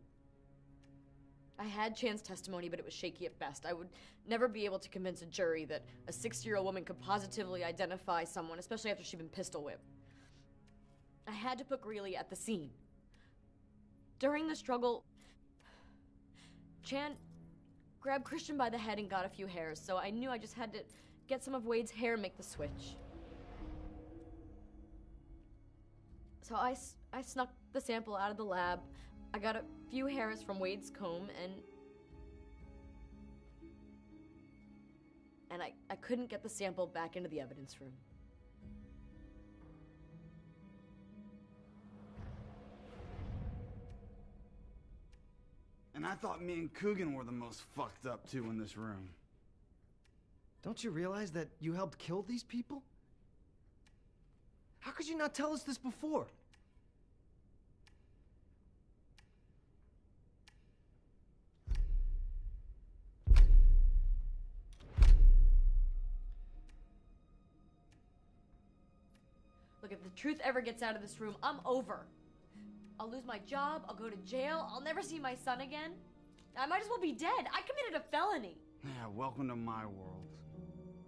I had Chan's testimony, but it was shaky at best. I would never be able to convince a jury that a 60-year-old woman could positively identify someone, especially after she'd been pistol whipped. I had to put Greeley at the scene. During the struggle, Chan grabbed Christian by the head and got a few hairs, so I knew I just had to get some of Wade's hair and make the switch. So I snuck the sample out of the lab. I got a few hairs from Wade's comb, and I couldn't get the sample back into the evidence room. And I thought me and Coogan were the most fucked up two in this room. Don't you realize that you helped kill these people? How could you not tell us this before? Look, if the truth ever gets out of this room, I'm over. I'll lose my job, I'll go to jail, I'll never see my son again. I might as well be dead. I committed a felony. Yeah, welcome to my world.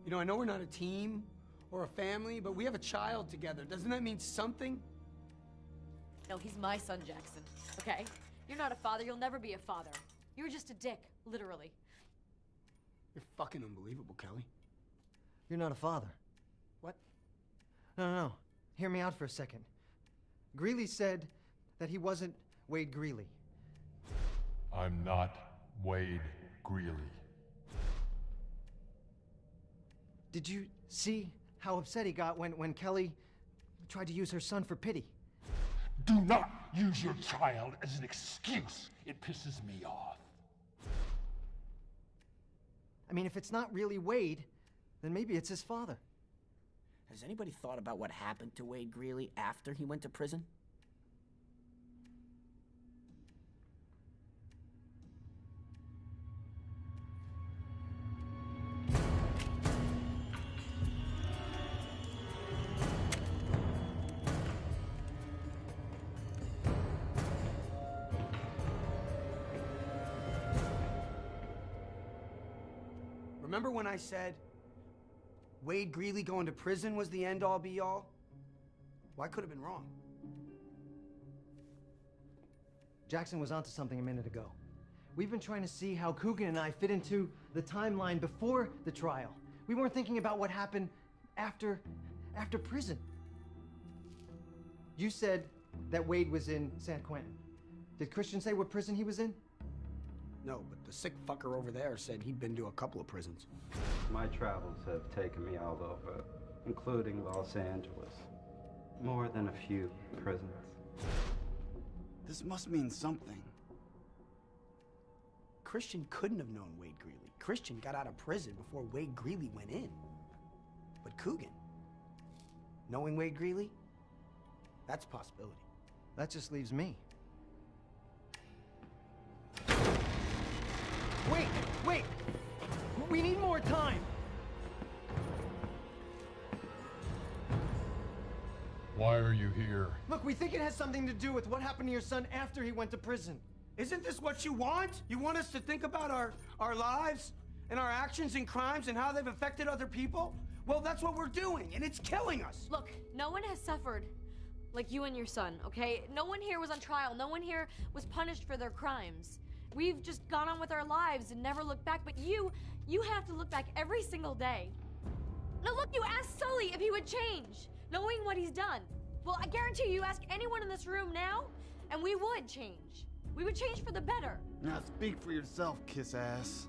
You know, I know we're not a team or a family, but we have a child together. Doesn't that mean something? No, he's my son, Jackson, okay? You're not a father, you'll never be a father. You're just a dick, literally. You're fucking unbelievable, Kelly. You're not a father. What? No. Hear me out for a second. Greeley said that he wasn't Wade Greeley. I'm not Wade Greeley. Did you see how upset he got when Kelly tried to use her son for pity? Do not use your child as an excuse. It pisses me off. mean, if it's not really Wade, then maybe it's his father. Has anybody thought about what happened to Wade Greeley after he went to prison? Remember when I said Wade Greeley going to prison was the end-all be-all? Well, I could have been wrong. Jackson was onto something a minute ago. We've been trying to see how Coogan and I fit into the timeline before the trial. We weren't thinking about what happened after prison. You said that Wade was in San Quentin. Did Christian say what prison he was in? No, but the sick fucker over there said he'd been to a couple of prisons. My travels have taken me all over, including Los Angeles. More than a few prisons. This must mean something. Christian couldn't have known Wade Greeley. Christian got out of prison before Wade Greeley went in. But Coogan, knowing Wade Greeley, that's a possibility. That just leaves me. Wait! We need more time! Why are you here? Look, we think it has something to do with what happened to your son after he went to prison. Isn't this what you want? You want us to think about our lives and our actions and crimes and how they've affected other people? Well, that's what we're doing, and it's killing us. Look, no one has suffered like you and your son, okay? No one here was on trial. No one here was punished for their crimes. We've just gone on with our lives and never looked back, but you have to look back every single day. No, look, you asked Sully if he would change, knowing what he's done. Well, I guarantee you ask anyone in this room now, and we would change. We would change for the better. Now speak for yourself, kiss ass.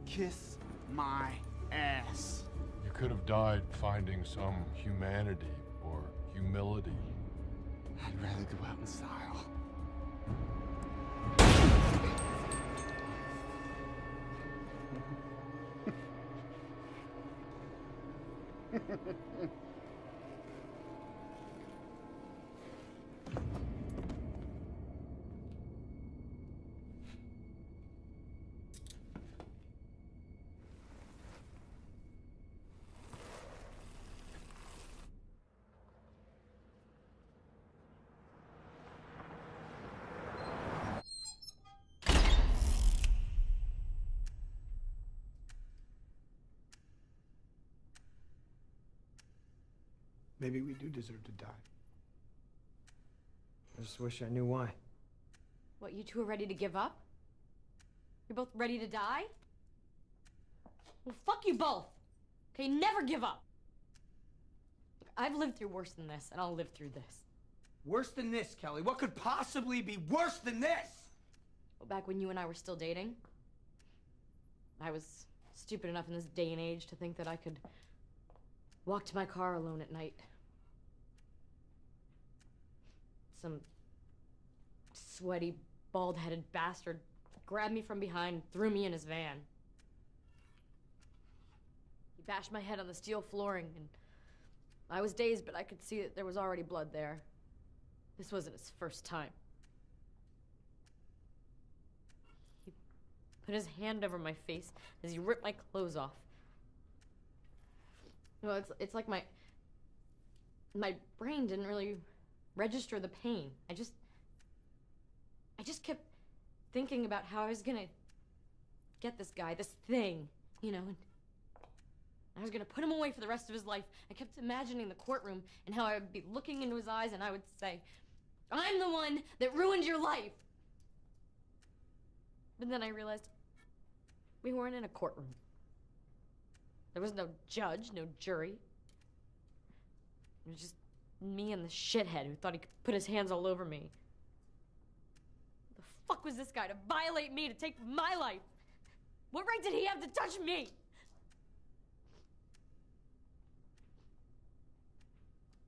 Kiss my ass. You could have died finding some humanity or humility. I'd rather go out in style. Maybe we do deserve to die. I just wish I knew why. What, you two are ready to give up? You're both ready to die? Well, fuck you both. Okay, never give up. Look, I've lived through worse than this, and I'll live through this. Worse than this, Kelly? What could possibly be worse than this? Well, back when you and I were still dating, I was stupid enough in this day and age to think that I could walk to my car alone at night. Some sweaty, bald-headed bastard grabbed me from behind, threw me in his van. He bashed my head on the steel flooring, and I was dazed, but I could see that there was already blood there. This wasn't his first time. He put his hand over my face as he ripped my clothes off. Well, it's like my brain didn't really register the pain. I just kept thinking about how I was gonna get this guy, this thing, you know, and I was gonna put him away for the rest of his life. I kept imagining the courtroom and how I would be looking into his eyes and I would say, "I'm the one that ruined your life." But then I realized we weren't in a courtroom. There was no judge, no jury. It was just me and the shithead who thought he could put his hands all over me. The fuck was this guy to violate me, to take my life? What right did he have to touch me?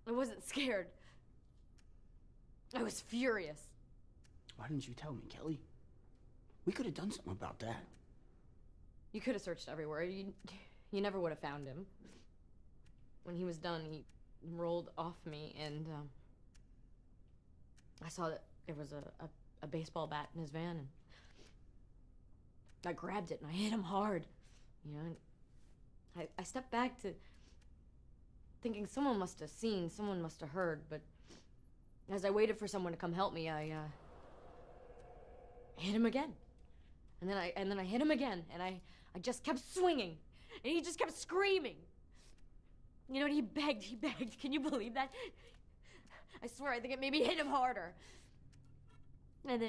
I wasn't scared. I was furious. Why didn't you tell me, Kelly? We could have done something about that. You could have searched everywhere. You never would have found him. When he was done, he rolled off me, and I saw that there was a baseball bat in his van, and I grabbed it and I hit him hard. You know, and I stepped back to thinking someone must have seen, someone must have heard, but as I waited for someone to come help me, I hit him again. And then I hit him again, and I just kept swinging, and he just kept screaming. You know, and he begged. Can you believe that? I swear, I think it maybe hit him harder. And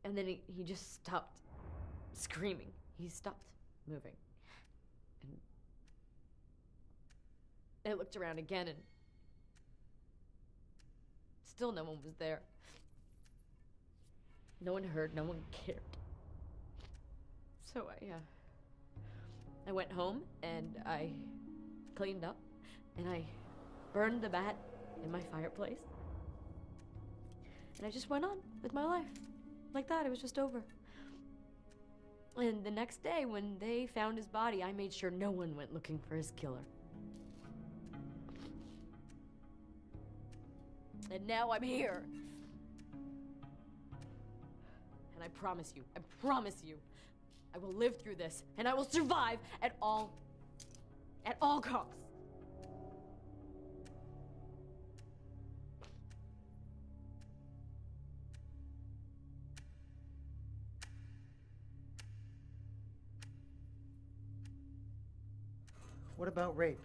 then he just stopped screaming. He stopped moving. And I looked around again, and still no one was there. No one heard, no one cared. So I went home, and I cleaned up, and I burned the bat in my fireplace. And I just went on with my life. Like that, it was just over. And the next day, when they found his body, I made sure no one went looking for his killer. And now I'm here. And I promise you, I will live through this, and I will survive at all costs. What about rape?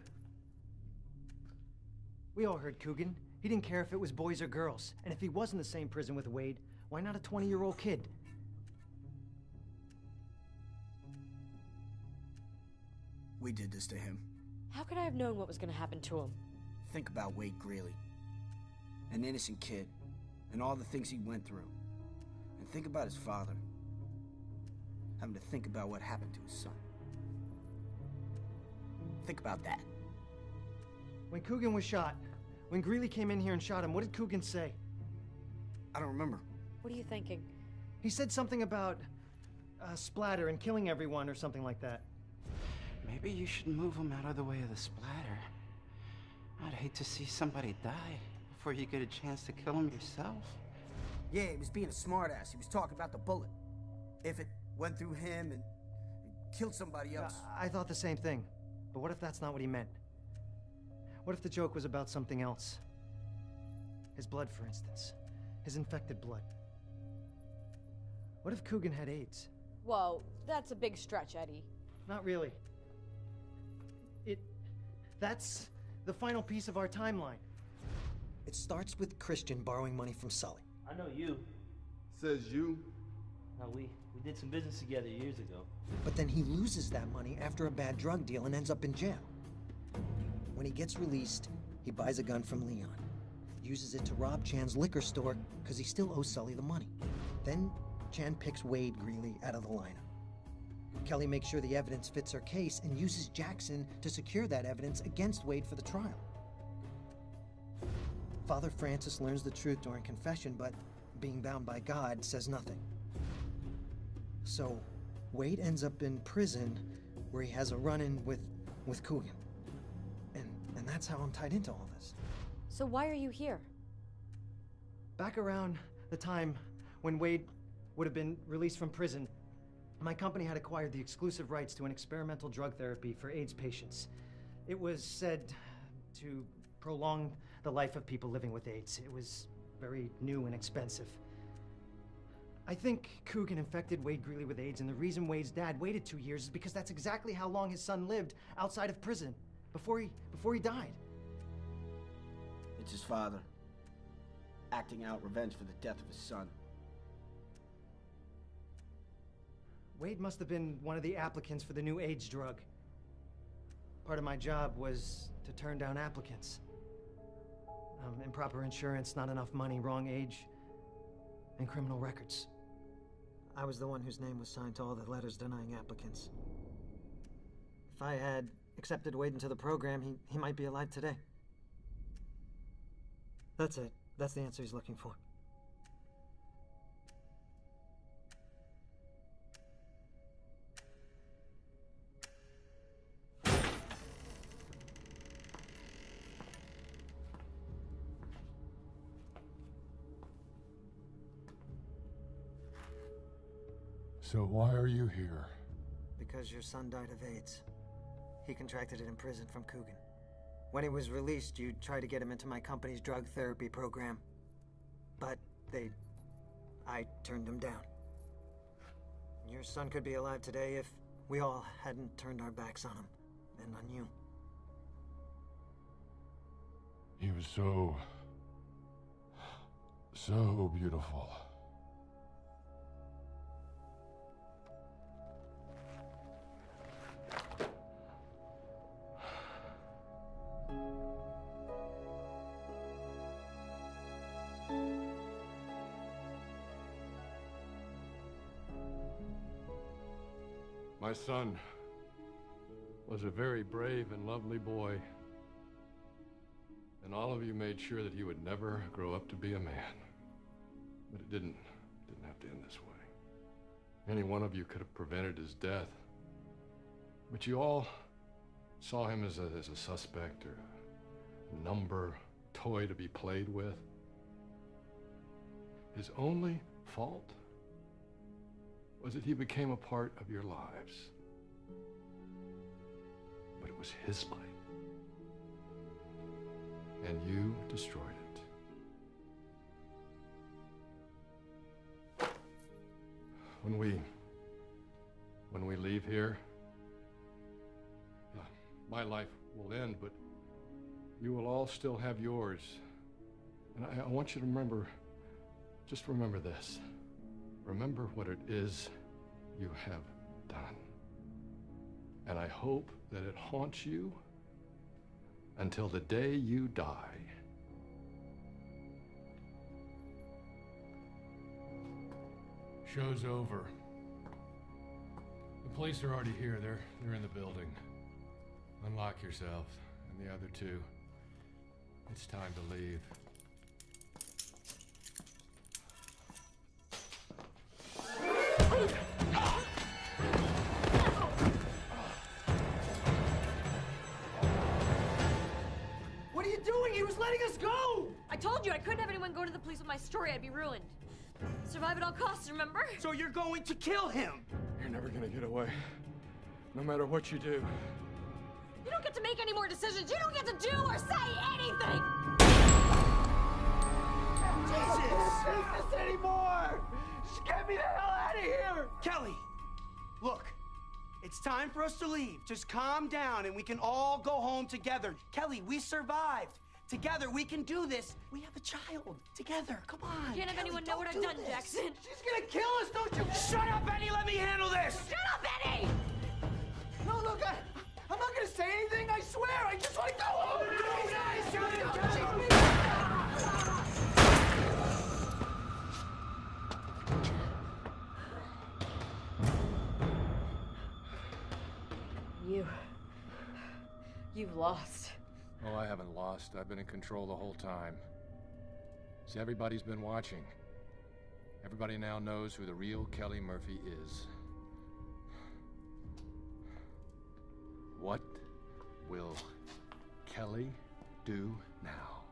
We all heard Coogan. He didn't care if it was boys or girls. And if he was in the same prison with Wade, why not a 20-year-old kid? We did this to him. How could I have known what was going to happen to him? Think about Wade Greeley. An innocent kid, and all the things he went through. And think about his father. Having to think about what happened to his son. Think about that. When Coogan was shot, when Greeley came in here and shot him, what did Coogan say? I don't remember. What are you thinking? He said something about splatter and killing everyone or something like that. Maybe you should move him out of the way of the splatter. I'd hate to see somebody die before you get a chance to kill him yourself. Yeah, he was being a smartass. He was talking about the bullet. If it went through him and killed somebody else. I thought the same thing. But what if that's not what he meant? What if the joke was about something else? His blood, for instance. His infected blood. What if Coogan had AIDS? Whoa, that's a big stretch, Eddie. Not really. That's the final piece of our timeline. It starts with Christian borrowing money from Sully. I know you. Says you? No, we did some business together years ago. But then he loses that money after a bad drug deal and ends up in jail. When he gets released, he buys a gun from Leon. Uses it to rob Chan's liquor store because he still owes Sully the money. Then Chan picks Wade Greeley out of the lineup. Kelly makes sure the evidence fits her case and uses Jackson to secure that evidence against Wade for the trial. Father Francis learns the truth during confession, but being bound by God, says nothing. So Wade ends up in prison where he has a run-in with Coogan. And that's how I'm tied into all this. So why are you here? Back around the time when Wade would have been released from prison, my company had acquired the exclusive rights to an experimental drug therapy for AIDS patients. It was said to prolong the life of people living with AIDS. It was very new and expensive. I think Coogan infected Wade Greeley with AIDS, and the reason Wade's dad waited 2 years is because that's exactly how long his son lived outside of prison, before he died. It's his father, acting out revenge for the death of his son. Wade must have been one of the applicants for the new AIDS drug. Part of my job was to turn down applicants. Improper insurance, not enough money, wrong age, and criminal records. I was the one whose name was signed to all the letters denying applicants. If I had accepted Wade into the program, he might be alive today. That's it. That's the answer he's looking for. So why are you here? Because your son died of AIDS. He contracted it in prison from Coogan. When he was released, you tried to get him into my company's drug therapy program. But I turned him down. Your son could be alive today if we all hadn't turned our backs on him and on you. He was so beautiful. My son was a very brave and lovely boy, and all of you made sure that he would never grow up to be a man. But it didn't have to end this way. Any one of you could have prevented his death, but you all saw him as a suspect or a number, toy to be played with. His only fault was that he became a part of your lives. But it was his life. And you destroyed it. When we leave here, my life will end, but you will all still have yours. And I want you to remember, just remember this. Remember what it is you have done. And I hope that it haunts you until the day you die. Show's over. The police are already here. They're in the building. Unlock yourselves and the other two. It's time to leave. What are you doing? He was letting us go! I told you I couldn't have anyone go to the police with my story. I'd be ruined. Survive at all costs, remember? So you're going to kill him? You're never gonna get away. No matter what you do. You don't get to make any more decisions. You don't get to do or say anything! Jesus! I don't do this anymore! Just get me the hell out of here! Kelly, look. It's time for us to leave. Just calm down and we can all go home together. Kelly, we survived. Together we can do this. We have a child. Together, come on. You can't have Kelly, anyone know what I've done, Jackson. She's gonna kill us, don't you? Shut up, Eddie, let me handle this! Shut up, Eddie! No, look, I'm not gonna say anything, I swear. I just want to go home. You've lost. Oh, I haven't lost. I've been in control the whole time. See, everybody's been watching. Everybody now knows who the real Kelly Murphy is. What will Kelly do now?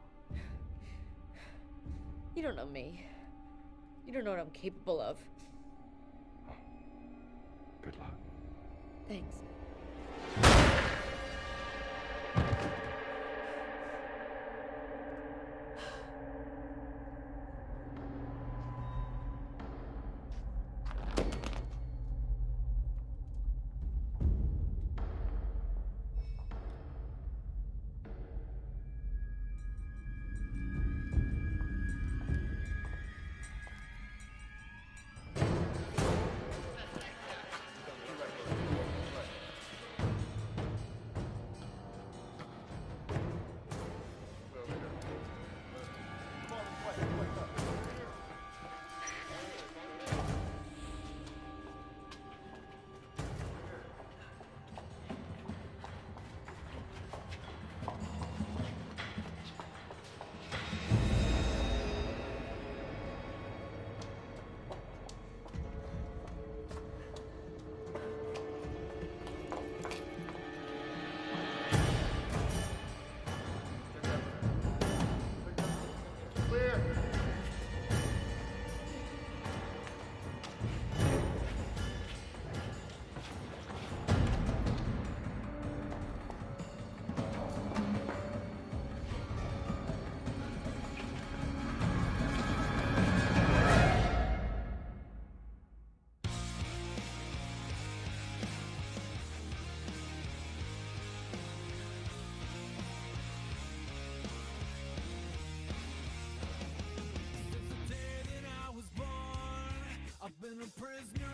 You don't know me. You don't know what I'm capable of. Good luck. Thanks. a prisoner